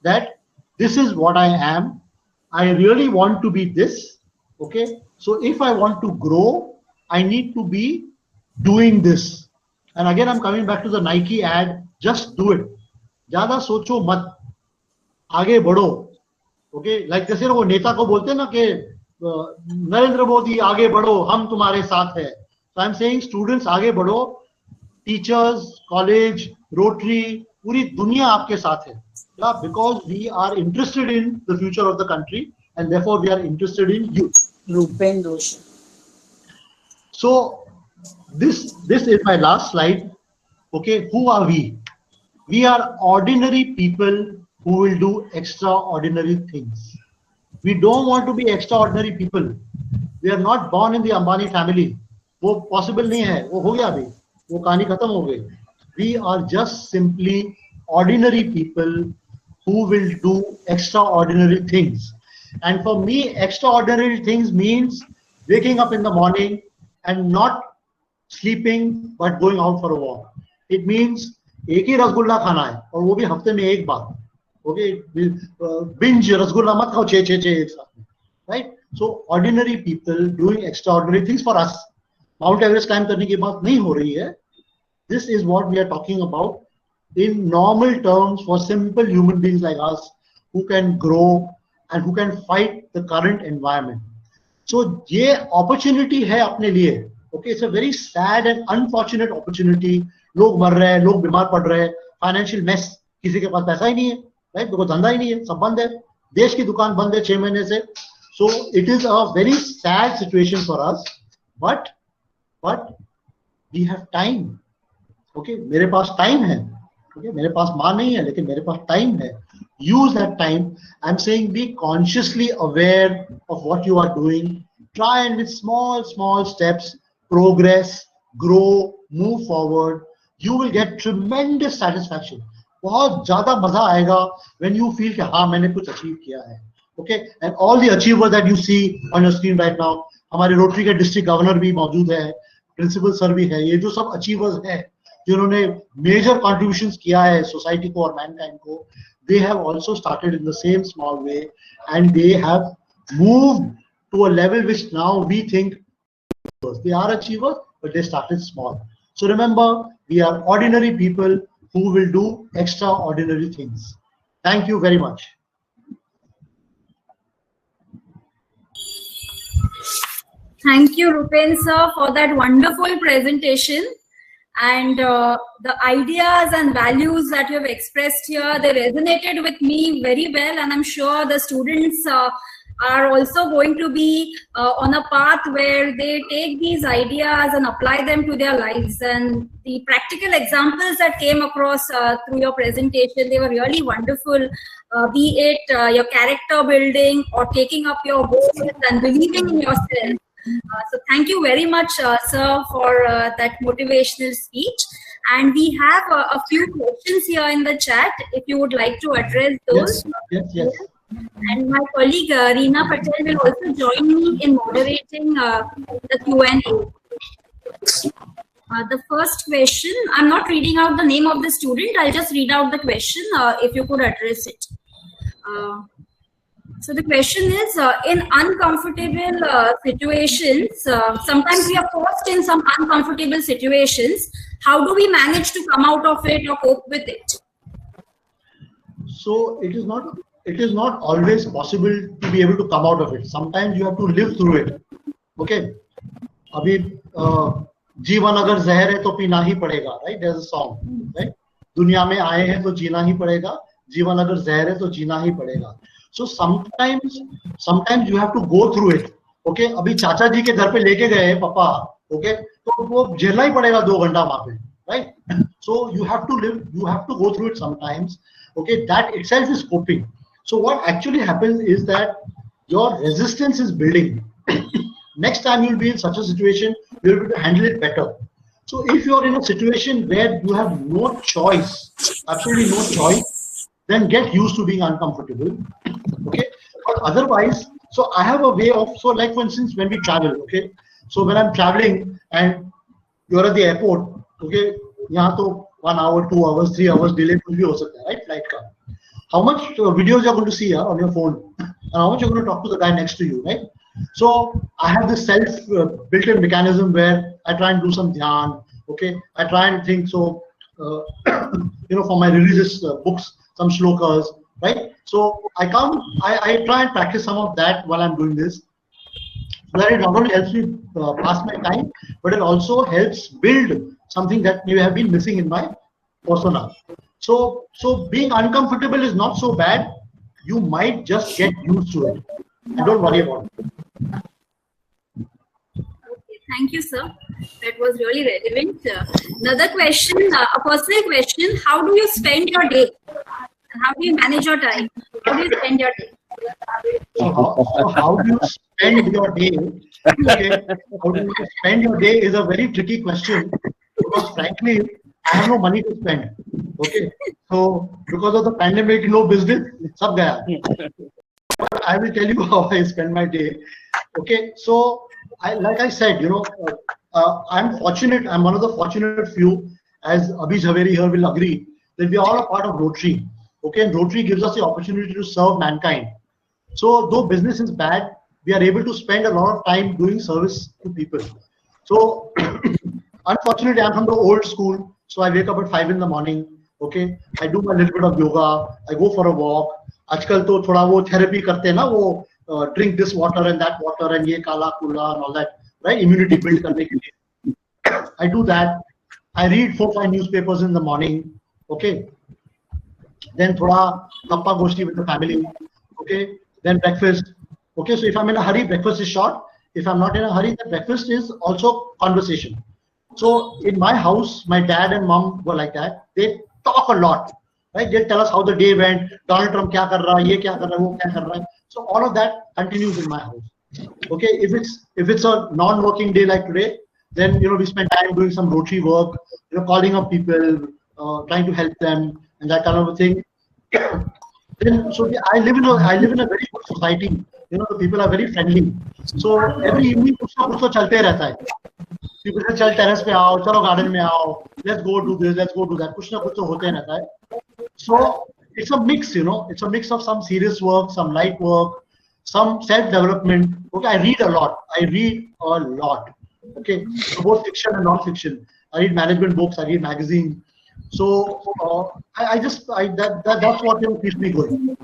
[SPEAKER 1] that this is what I am. I really want to be this, okay? So if I want to grow, I need to be doing this. And again, I'm coming back to the Nike ad. Just do it. ज़्यादा सोचो मत, आगे बढ़ो. Okay, like जैसे वो नेता को बोलते हैं ना कि नरेंद्र मोदी आगे बढ़ो, हम तुम्हारे साथ है. सो आई एम सेइंग स्टूडेंट्स आगे बढ़ो, टीचर्स, कॉलेज, रोटरी, पूरी दुनिया आपके साथ है. Yeah, because we are interested in the future of the country and therefore we are interested in you.
[SPEAKER 18] Rupen Doshi.
[SPEAKER 1] So this is my last slide. Okay, who are we? We are ordinary people who will do extraordinary things. We don't want to be extraordinary people. We are not born in the Ambani family. वो possible नहीं है, वो हो गया अभी, वो कहानी खत्म हो गई. We are just simply ordinary people who will do extraordinary things. And for me, extraordinary things means waking up in the morning and not sleeping but going out for a walk. It means एक ही रसगुल्ला खाना है और वो भी हफ्ते में एक बार. Okay, binge rasgulla मत खाओ 6 एक साथ में, right? So ordinary people doing extraordinary things for us. Mount Everest climb करने की बात नहीं हो रही है. This is what we are talking about in normal terms for simple human beings like us who can grow and who can fight the current environment. So ये opportunity है अपने लिए. Okay, it's a very sad and unfortunate opportunity. लोग मर रहे हैं, लोग बीमार पड़ रहे हैं, financial mess, किसी के पास पैसा ही नहीं है, right? because धंधा ही नहीं है, सब बंद है, देश की दुकान बंद है 6 महीने से. So it is a very sad situation for us, but we have time. Okay, मेरे पास time है. Okay, मेरे पास माँ नहीं है लेकिन मेरे पास time है. Use that time. I'm saying be consciously aware of what you are doing. Try and with small steps progress, grow, move forward. You will get tremendous satisfaction. बहुत ज़्यादा मजा आएगा when you feel कि हाँ मैंने कुछ achieve किया है. Okay, and all the achievers that you see on your screen right now, हमारे रोटरी के डिस्ट्रिक्ट गवर्नर भी मौजूद है, प्रिंसिपल सर भी है, ये जो सब अचीवर्स हैं जिन्होंने मेजर कॉन्ट्रीब्यूशंस किया है सोसाइटी को और मैनकाइंड को, they have also started in the same small way and they have moved to a level which now we think they are achievers, but they started small. So remember, we are ordinary people who will do extraordinary things. Thank you very much.
[SPEAKER 5] Thank you, Rupen sir, for that wonderful presentation. And the ideas and values that you have expressed here, they resonated with me very well. And I'm sure the students are also going to be on a path where they take these ideas and apply them to their lives. And the practical examples that came across through your presentation, they were really wonderful. Be it your character building or taking up your goals and believing in yourself. So thank you very much, sir, for that motivational speech. And we have a few questions here in the chat, if you would like to address those.
[SPEAKER 1] Yes.
[SPEAKER 5] And my colleague Reena Patel will also join me in moderating the Q&A. The first question, I'm not reading out the name of the student, I'll just read out the question, if you could address it. So the question is, in uncomfortable situations, sometimes we are forced in some uncomfortable situations. How do we manage to come out of it or cope with it?
[SPEAKER 1] So it is not always possible to be able to come out of it. Sometimes you have to live through it. Okay. अभी जीवन अगर जहर है तो पीना ही पड़ेगा, right? There's a song, right? दुनिया में आए हैं तो जीना ही पड़ेगा, जीवन अगर जहर है तो जीना ही पड़ेगा. So sometimes you have to go through it. Okay, अभी चाचा जी के घर पे लेके गए पापा, okay, तो वो झेलना ही पड़ेगा 2 घंटा वहाँ पे, right? So you have to live, you have to go through it sometimes. Okay, that itself is coping. So what actually happens is that your resistance is building. Next time you'll be in such a situation, you'll be able to handle it better. So if you're in a situation where you have no choice, absolutely no choice, then get used to being uncomfortable. Okay, but otherwise, so I have a way of, so like for instance, when we travel, okay, so when I'm traveling and you're at the airport, okay, यहाँ तो 1 hour, 2 hours, 3 hours delay कुछ भी हो सकता है, right? Flight का. How much videos you're going to see on your phone, and how much you're going to talk to the guy next to you, right? So I have this self built-in mechanism where I try and do some dhyan. Okay, I try and think so, for my religious books, some shlokas, right? So I try and practice some of that while I'm doing this. So that it not only helps me pass my time, but it also helps build something that may have been missing in my persona. So being uncomfortable is not so bad. You might just get used to it. And don't worry about it.
[SPEAKER 5] Okay, thank you, sir. That was really relevant. Another question, a personal question: how do you spend your day? And how do you manage your time? How do you spend your day?
[SPEAKER 1] So how do you spend your day? Okay, how do you spend your day is a very tricky question, because frankly, I have no money to spend. Okay, so because of the pandemic, no business, sab gaya. But I will tell you how I spend my day. Okay, so like I said, I'm fortunate. I'm one of the fortunate few, as Abhi Jhaveri here will agree, that we are all a part of Rotary. Okay, and Rotary gives us the opportunity to serve mankind. So though business is bad, we are able to spend a lot of time doing service to people. So unfortunately, I'm from the old school. So I wake up at 5 in the morning. Okay, I do my little bit of yoga. I go for a walk. आजकल तो थोड़ा वो therapy करते हैं ना, वो drink this water and that water and ये काला कूला and all that, right? Immunity build करने के लिए. I do that. I read 4-5 newspapers in the morning. Okay. Then thoda kappa goshti with the family. Okay. Then breakfast. Okay. So if I'm in a hurry, breakfast is short. If I'm not in a hurry, the breakfast is also conversation. So in my house, my dad and mom were like that. They talk a lot, right? They'll tell us how the day went. Donald Trump kya kar raha, ye kya kar raha, wo kya kar raha. So all of that continues in my house. Okay. If it's a non-working day like today, then we spend time doing some Rotary work, calling up people, trying to help them, and that kind of a thing. Then I live in a very good society. The people are very friendly. So every evening कुछ ना कुछ तो चलते रहता है. People say चल terrace पे आओ, चलो garden में आओ, let's go do this, let's go do that. कुछ ना कुछ तो होते रहता है. So it's a mix, it's a mix of some serious work, some light work, some self-development. Okay, I read a lot. Okay, so both fiction and non-fiction. I read management books, I read magazines. So that's what keeps me going.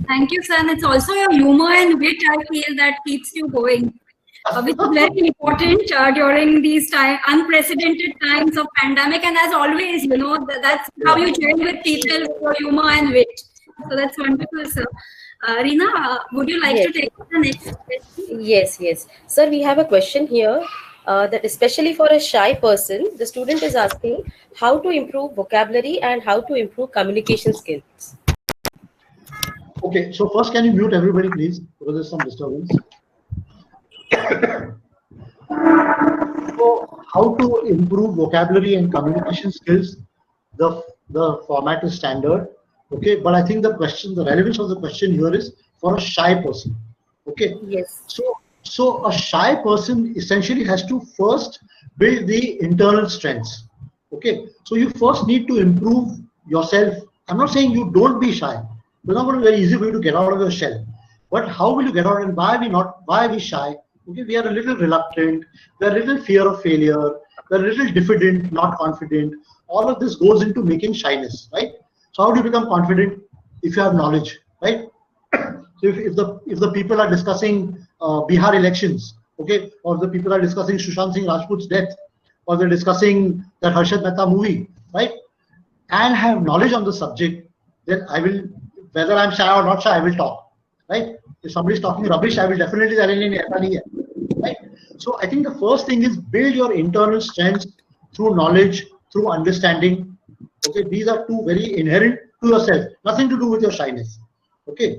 [SPEAKER 5] Thank you, sir. And it's also your humor and wit, I feel, that keeps you going, which is very important during these unprecedented times of pandemic. And as always, that's how you join with people, with your humor and wit. So that's wonderful, sir. Reena, would you like to take the next question?
[SPEAKER 16] Yes. Sir, we have a question here that especially for a shy person, the student is asking how to improve vocabulary and how to improve communication skills.
[SPEAKER 1] Okay, so first, can you mute everybody, please? Because there's some disturbance. So, how to improve vocabulary and communication skills? The format is standard. Okay, but I think the relevance of the question here is for a shy person. Okay.
[SPEAKER 16] Yes.
[SPEAKER 1] So a shy person essentially has to first build the internal strengths. Okay. So you first need to improve yourself. I'm not saying you don't be shy. It's not going to be very easy for you to get out of your shell. But how will you get out, and why are we shy? Okay, we are a little reluctant. We are a little fear of failure. We are a little diffident, not confident. All of this goes into making shyness, right? So how do you become confident? If you have knowledge, right? So if the people are discussing Bihar elections, okay, or the people are discussing Sushant Singh Rajput's death, or they're discussing that Harshad Mehta movie, right? And have knowledge on the subject, then I will, whether I'm shy or not shy, I will talk, right? If somebody is talking rubbish, I will definitely tell him, right? So I think the first thing is build your internal strengths through knowledge, through understanding. Okay, these are two very inherent to yourself, nothing to do with your shyness. Okay.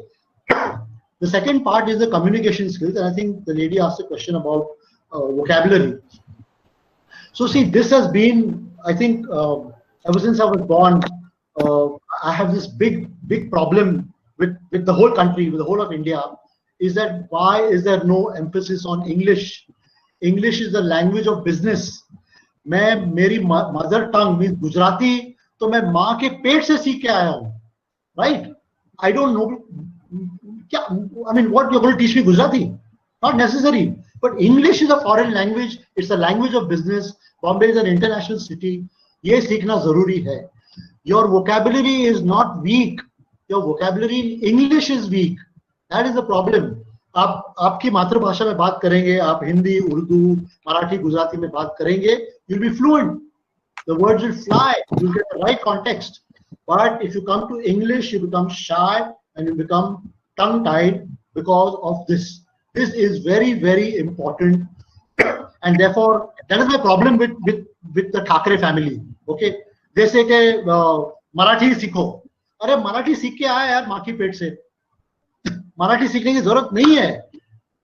[SPEAKER 1] The second part is the communication skills, and I think the lady asked a question about vocabulary. So see, this has been, I think, ever since I was born, I have this big problem with the whole country, with the whole of India, is that why is there no emphasis on English? English is the language of business. मेरी mother tongue means Gujarati, तो मैं माँ के पेट से सीख के आया हूँ, right? I don't know. I mean, what you're going to teach me Gujarati? Not necessary. But English is a foreign language. It's a language of business. Bombay is an international city. ये सीखना जरूरी है. Your vocabulary is not weak. Your vocabulary in English is weak. That is the problem. आप आपकी मातृभाषा में बात करेंगे, आप हिंदी, उर्दू, मराठी, गुजराती में बात करेंगे, you'll be fluent. The words will fly. You get the right context. But if you come to English, you become shy and you become tongue-tied because of this. This is very, very important, and therefore that is my problem with the Thackeray family. Okay, they say कि मराठी सीखो. अरे मराठी सीख के आया यार माँ की पेट से. मराठी सीखने की जरूरत नहीं है.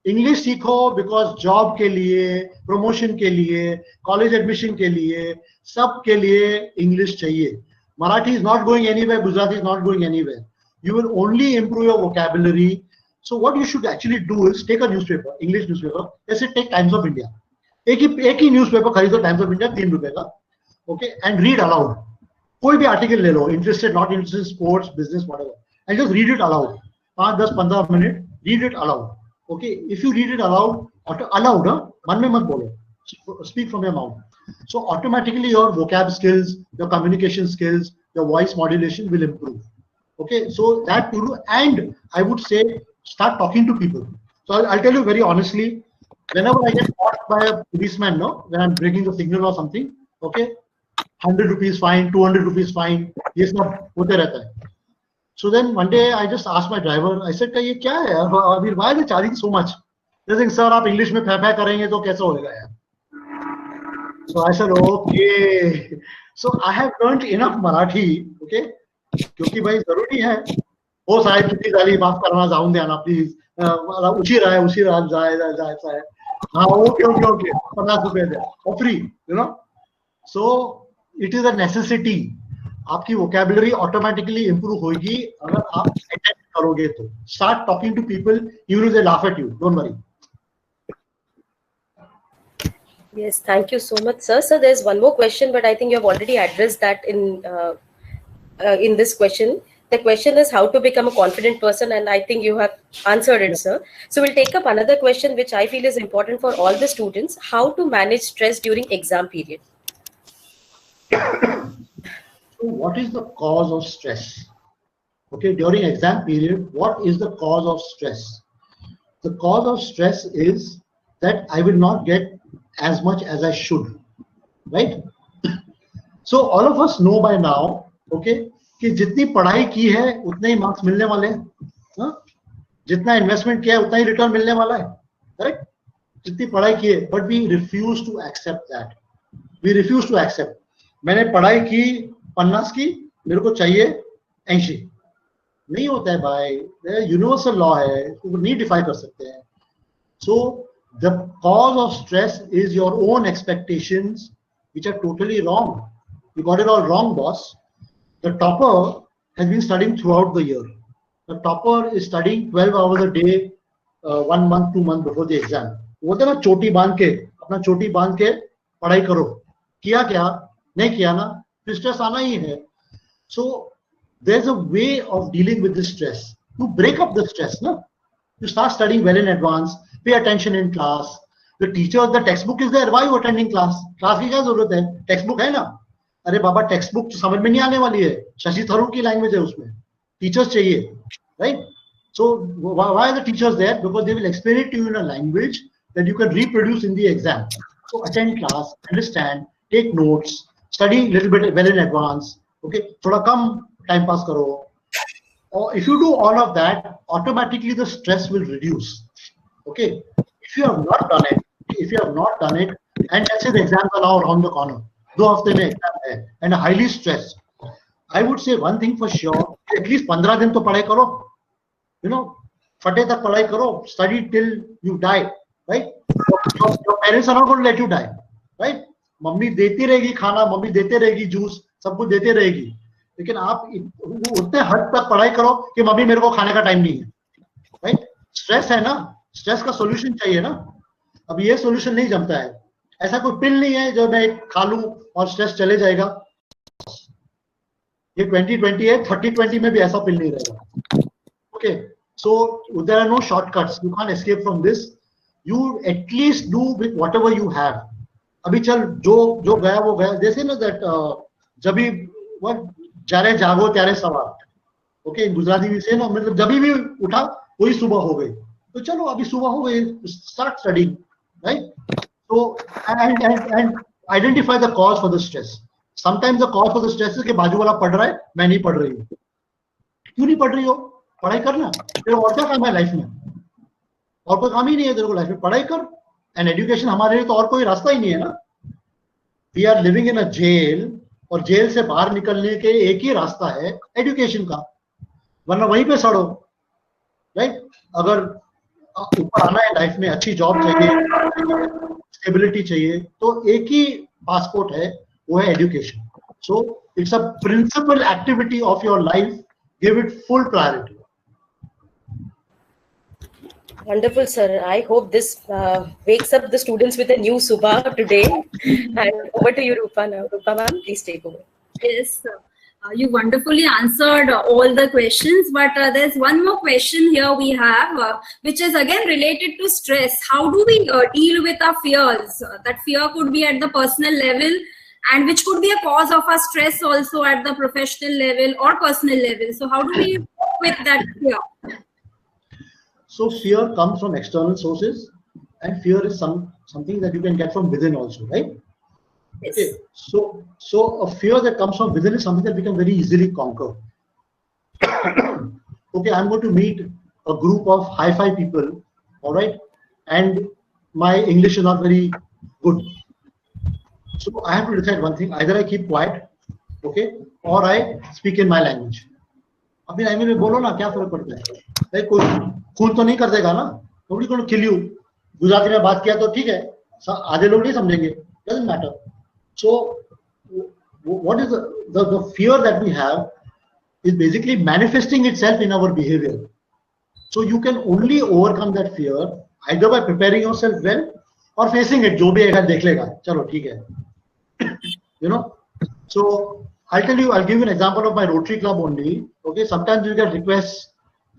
[SPEAKER 1] इंग्लिश सीखो बिकॉज जॉब के लिए, प्रमोशन के लिए, कॉलेज एडमिशन के लिए, सब के लिए इंग्लिश चाहिए. Marathi is not going anywhere. Gujarati is not going anywhere. You will only improve your vocabulary. So what you should actually do is take a newspaper, English newspaper. Let's say take Times of India. एक ही newspaper खरीदो Times of India ₹3 का. Okay, and read aloud. कोई भी article ले लो. Interested, not interested, sports, business, whatever, and just read it aloud. 5, 10, 15 minutes. Read it aloud. Okay, if you read it aloud, मन में मत बोलो. Speak from your mouth. So automatically your vocab skills, your communication skills, your voice modulation will improve. Okay, so that to do, and I would say start talking to people. So I'll tell you very honestly, whenever I get caught by a policeman, when I'm breaking the signal or something, okay, 100 rupees fine, 200 rupees fine, ये सब होते रहता है. So then one day I just asked my driver, I said, ये क्या है यार? Why are they charging so much? They think, sir, आप English में फै करेंगे तो कैसा होएगा यार? So I said, okay. So I have learned enough Marathi, okay? क्योंकि भाई जरूरी है. हो साहेब कितनी गाली माफ करना, जाऊं देना प्लीज. उसी रात जाए. हाँ ओके ₹50 दे, और free, you know. So it is a necessity. आपकी vocabulary automatically improve होगी अगर आप attend करोगे तो. Start talking to people, even if they laugh at you. Don't worry.
[SPEAKER 16] Yes, thank you so much, sir. So there's one more question, but I think you have already addressed that in this question. The question is how to become a confident person, and I think you have answered it, sir. So we'll take up another question, which I feel is important for all the students: how to manage stress during exam period.
[SPEAKER 1] So what is the cause of stress? Okay, during exam period, what is the cause of stress? The cause of stress is that I will not get as much as I should, right? So all of us know by now, okay, कि जितनी पढ़ाई की है उतने ही marks मिलने वाले हैं. जितना इन्वेस्टमेंट किया है उतना ही रिटर्न मिलने वाला है, करेक्ट? जितनी पढ़ाई की है, but we refuse to accept that. We refuse to accept. मैंने पढ़ाई की 50 की, मेरे को चाहिए 80. नहीं होता है भाई. यूनिवर्सल लॉ है, उसको नहीं डिफाइन कर सकते हैं. सो the cause of stress is your own expectations, which are totally wrong. You got it all wrong, boss. The topper has been studying throughout the year. The topper is studying 12 hours a day, 1 month, 2 months before the exam. बोलते ना चोटी बांध के, अपना चोटी बांध के पढ़ाई करो. किया क्या? नहीं किया ना, फिर स्ट्रेस आना ही है. So there's a way of dealing with this stress. To break up the stress, no? You start studying well in advance. Pay attention in class. The teacher, the textbook is there. Why are you attending class? Class की क्या जरूरत है? Textbook है ना? अरे बाबा textbook समझ में नहीं आने वाली है. शशि थरूर की लैंग्वेज है उसमें. Teachers चाहिए, right? So why are the teachers there? Because they will explain it to you in a language that you can reproduce in the exam. So attend class, understand, take notes, study a little bit well in advance. Okay, थोड़ा कम time pass करो. Or if you do all of that, automatically the stress will reduce. Okay, if you have not done it, and let's say the exams are now around the corner, 2 हफ्ते में exam है, and highly stressed, I would say one thing for sure, at least 15 दिन तो पढ़ाई करो, you know, फटे तक पढ़ाई करो, study till you die, right? Your parents are not going to let you die, right? Mummy देती रहेगी खाना, मम्मी देते रहेगी जूस, सब कुछ देते रहेगी, लेकिन आप उतने हद तक पढ़ाई करो कि मम्मी मेरे को खाने का टाइम नहीं है, right? स्ट्रेस है ना, स्ट्रेस का सॉल्यूशन चाहिए ना. अब ये सॉल्यूशन नहीं जमता है. ऐसा कोई पिल नहीं है जो मैं खा लूं और स्ट्रेस चले जाएगा. ये 2020 है, 30-20 में भी ऐसा पिल नहीं रहेगा. Okay, so there are no shortcuts. You can escape from this. You at least do with whatever you have. अभी चल जो गया वो गया. जैसे ना दैट जब भी जारे जागो त्यारे सवार. ओके, गुजराती में से ना, मतलब जब भी उठा वही सुबह हो गई. तो चलो अभी सुबह हो गई, start studying, right? So and identify the cause for the stress. Sometimes the cause for the stress is कि बाजू वाला पढ़ रहा है, मैं नहीं पढ़ रही हूँ. क्यों नहीं पढ़ रही हो? पढ़ाई करना. तेरे और क्या काम है लाइफ में? और कोई काम ही नहीं है तेरे को लाइफ में, पढ़ाई कर. एंड एजुकेशन हमारे लिए तो और कोई रास्ता ही नहीं है ना. We are living in a jail, और जेल से बाहर निकलने के एक ही रास्ता है एजुकेशन का, वरना वहीं पे सड़ो. राइट? अगर ऊपर आना है लाइफ में, अच्छी जॉब चाहिए, स्टेबिलिटी चाहिए, तो एक ही पासपोर्ट है, वो है education. So it's a principal activity of your life. Give it full priority.
[SPEAKER 16] Wonderful, sir. I hope this wakes up the students with a new Subha today. And over to you, Rupa now. Rupa ma'am, please take over.
[SPEAKER 5] Yes, sir. You wonderfully answered all the questions, but there's one more question here we have, which is again related to stress. How do we deal with our fears? That fear could be at the personal level, and which could be a cause of our stress also at the professional level or personal level. So how do we cope with that fear?
[SPEAKER 1] So fear comes from external sources, and fear is something that you can get from within also, right?
[SPEAKER 5] Yes.
[SPEAKER 1] Okay. So a fear that comes from within is something that we can very easily conquer. Okay, I'm going to meet a group of hi-fi people, all right, and my English is not very good. So I have to decide one thing: either I keep quiet, okay, or I speak in my language. अपनी language में बोलो ना, क्या फर्क पड़ता है? कोई खून तो नहीं कर देगा ना. Nobody going to kill you. Gujarati में बात किया तो ठीक है, आधे लोग नहीं समझेंगे. Doesn't matter. So what is the fear that we have is basically manifesting itself in our behavior. So you can only overcome that fear either by preparing yourself well or facing it. जो भी आएगा देख लेगा, चलो ठीक है. You know. So I'll give you an example of my Rotary Club only. Okay, sometimes you get requests,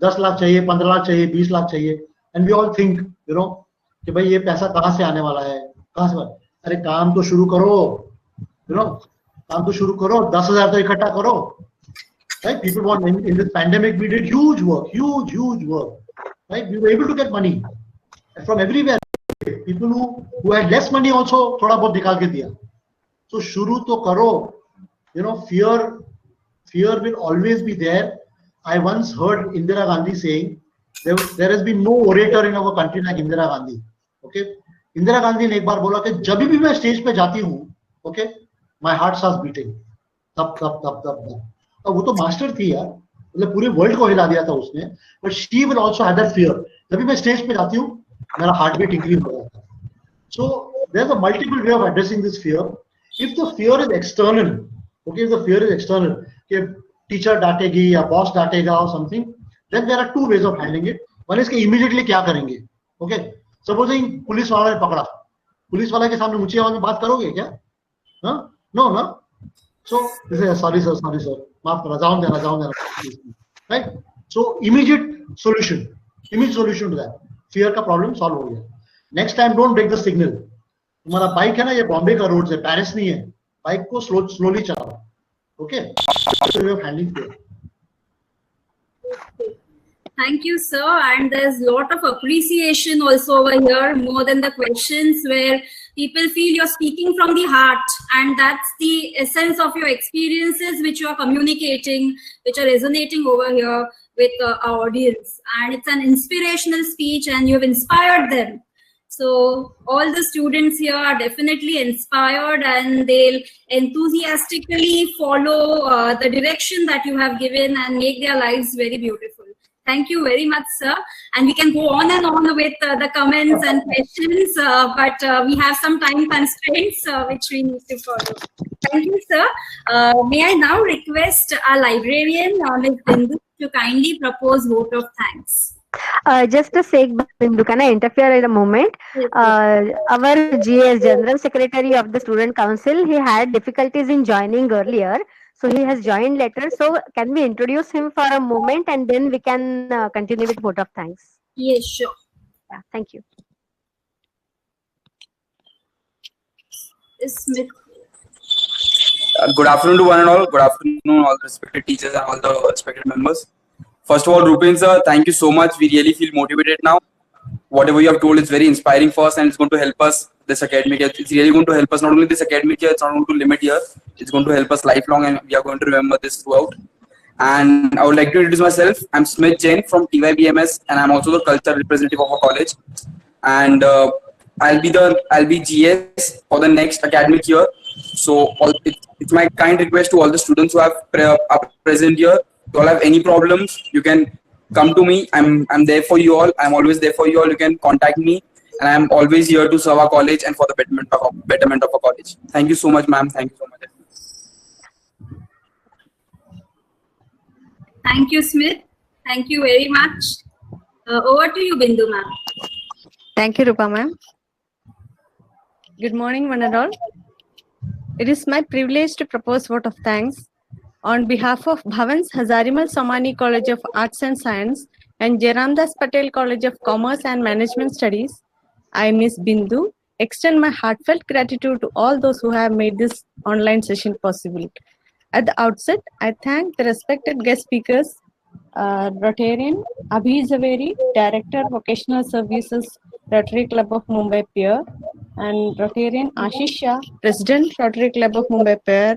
[SPEAKER 1] 10 lakh चाहिए, 15 लाख चाहिए, 20 लाख चाहिए, and we all think, you know, कि भाई ये पैसा कहाँ से आने वाला है, कहाँ से? अरे काम तो शुरू करो, you know, काम तो शुरू करो, 10,000 तो इकट्ठा करो. Right? People want, in this pandemic we did huge work. Right? We were able to get money from everywhere. People who had less money also थोड़ा बहुत निकाल के दिया. So शुरू तो करो. You know, fear will always be there. I once heard Indira Gandhi saying, there has been no orator in our country like Indira Gandhi. Okay, Indira Gandhi ने एक बार बोला कि जब भी मैं स्टेज पे जाती हूँ, okay, my heart starts beating. तब. अब वो तो मास्टर थी यार, मतलब पूरे वर्ल्ड को हिला दिया था उसने. But she will also have that fear. जब भी मैं स्टेज पे जाती हूँ, मेरा हार्ट बीट इंक्रीज हो जाता है. So there's a multiple way of addressing this fear. If the fear is external, okay, if the fear is external, कि टीचर डांटेगी या boss डांटेगा or something, then there are two ways of handling it. One is कि immediately क्या करेंगे. Okay, supposing police वाला ने पकड़ा, police वाला के सामने ऊंची आवाज में बात करोगे क्या? हाँ, no, ना. So sorry sir, माफ करा, जाऊं देना. Right? So immediate solution to that. Fear का problem solve हो गया. Next time don't break the signal. तुम्हारा बाइक है ना, ये बॉम्बे का रोड है, पेरिस नहीं है. बाइक को slowly चलाओ. Okay. So we are handling fear.
[SPEAKER 5] Thank you, sir. And there's a lot of appreciation also over here, more than the questions, where people feel you're speaking from the heart, and that's the essence of your experiences which you are communicating, which are resonating over here with our audience. And it's an inspirational speech, and you've inspired them. So all the students here are definitely inspired, and they'll enthusiastically follow the direction that you have given and make their lives very beautiful. Thank you very much, sir. And we can go on and on with the comments and questions, but we have some time constraints which we need to follow. Thank you, sir. May I now request our librarian, Ms. Bindu, to kindly propose vote of thanks.
[SPEAKER 6] Just a sec, Bindu, can I interfere in a moment? Our GS, General Secretary of the Student Council, he had difficulties in joining earlier. So he has joined later. So can we introduce him for a moment, and then we can continue with vote of thanks?
[SPEAKER 5] Yes, sure.
[SPEAKER 6] Yeah, thank you.
[SPEAKER 18] Good afternoon to one and all. Good afternoon, all the respected teachers and all the respected members. First of all, Rupen sir, thank you so much. We really feel motivated now. Whatever you have told is very inspiring for us, and it's going to help us this academic year. It's really going to help us, not only this academic year, it's not going to limit here, it's going to help us lifelong, and we are going to remember this throughout. And I would like to introduce myself. I'm Smith Jain from TYBMS, and I'm also the culture representative of our college. And I'll be GS for the next academic year. So it's my kind request to all the students who are present here. If you all have any problems, you can come to me. I'm there for you all. I'm always there for you all. You can contact me, and I'm always here to serve our college and for the betterment of our college. Thank you so much, ma'am. Thank you so much.
[SPEAKER 5] Thank you, Smith. Thank you very much. Over to you, Bindu ma'am.
[SPEAKER 14] Thank you, Rupa ma'am. Good morning, one and all. It is my privilege to propose vote of thanks on behalf of Bhavans Hazarimal Somani College of Arts and Science and Jairamdas Patel College of Commerce and Management Studies. I, Miss Bindu, extend my heartfelt gratitude to all those who have made this online session possible. At the outset, I thank the respected guest speakers, Rotarian Abhi Zaveri, Director Vocational Services, Rotary Club of Mumbai Pier, and Rotarian Ashish Shah, President, Rotary Club of Mumbai Pier,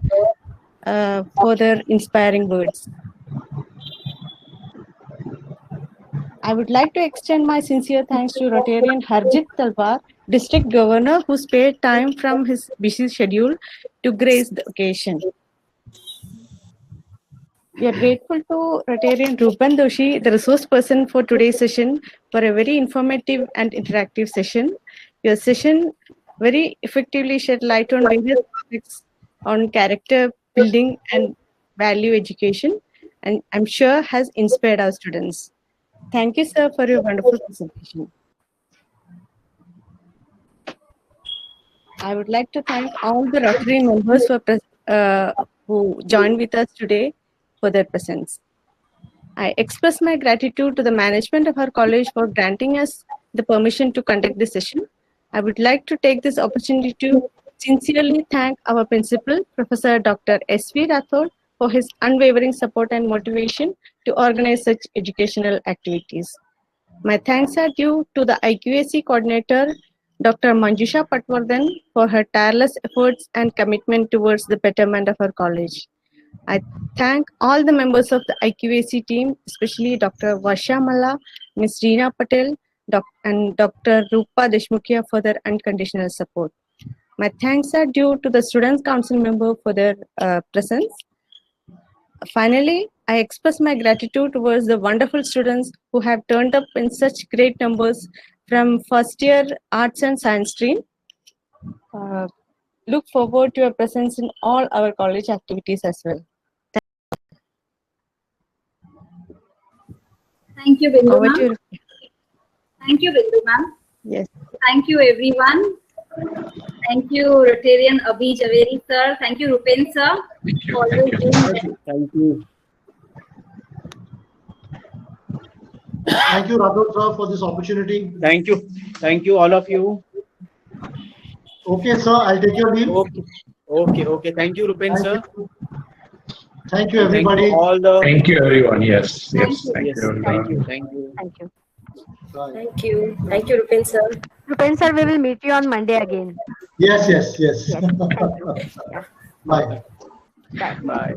[SPEAKER 14] for their inspiring words. I would like to extend my sincere thanks to Rotarian Harjit Talwar, District Governor, who spared time from his busy schedule to grace the occasion. We are grateful to Rotarian Rupan Doshi, the resource person for today's session, for a very informative and interactive session. Your session very effectively shed light on various topics on character building and value education, and I'm sure has inspired our students. Thank you, sir, for your wonderful presentation. I would like to thank all the Rotary members who joined with us today for their presence. I express my gratitude to the management of our college for granting us the permission to conduct this session. I would like to take this opportunity to sincerely thank our principal, Professor Dr. S.V. Rathod, for his unwavering support and motivation to organize such educational activities. My thanks are due to the IQAC coordinator, Dr. Manjusha Patwardhan, for her tireless efforts and commitment towards the betterment of our college. I thank all the members of the IQAC team, especially Dr. Vasha Malla, Ms. Reena Patel, and Dr. Rupa Deshmukhia for their unconditional support. My thanks are due to the Students' Council member for their presence. Finally, I express my gratitude towards the wonderful students who have turned up in such great numbers from first year Arts and Science stream. Look forward to your presence in all our college activities as well.
[SPEAKER 5] Thank you, Bindu ma'am. Thank you, Bindu ma'am.
[SPEAKER 14] Yes.
[SPEAKER 5] Thank you, everyone. Thank you, Rotarian Abhi Zaveri sir. Thank you, Rupen sir.
[SPEAKER 2] Thank you.
[SPEAKER 1] Thank you, Rathod sir, for this opportunity.
[SPEAKER 2] Thank you. Thank you, all of you.
[SPEAKER 1] Okay, sir, I'll take your leave.
[SPEAKER 2] Okay. Thank you, Rupen sir.
[SPEAKER 1] Thank you, everybody.
[SPEAKER 19] Thank you, everyone. Yes. Thank you, everyone.
[SPEAKER 2] Thank you.
[SPEAKER 6] Thank you.
[SPEAKER 16] Thank you. Thank you, Rupen sir.
[SPEAKER 6] Rupen sir, we will meet you on Monday again.
[SPEAKER 1] Yes. Bye.
[SPEAKER 2] Bye.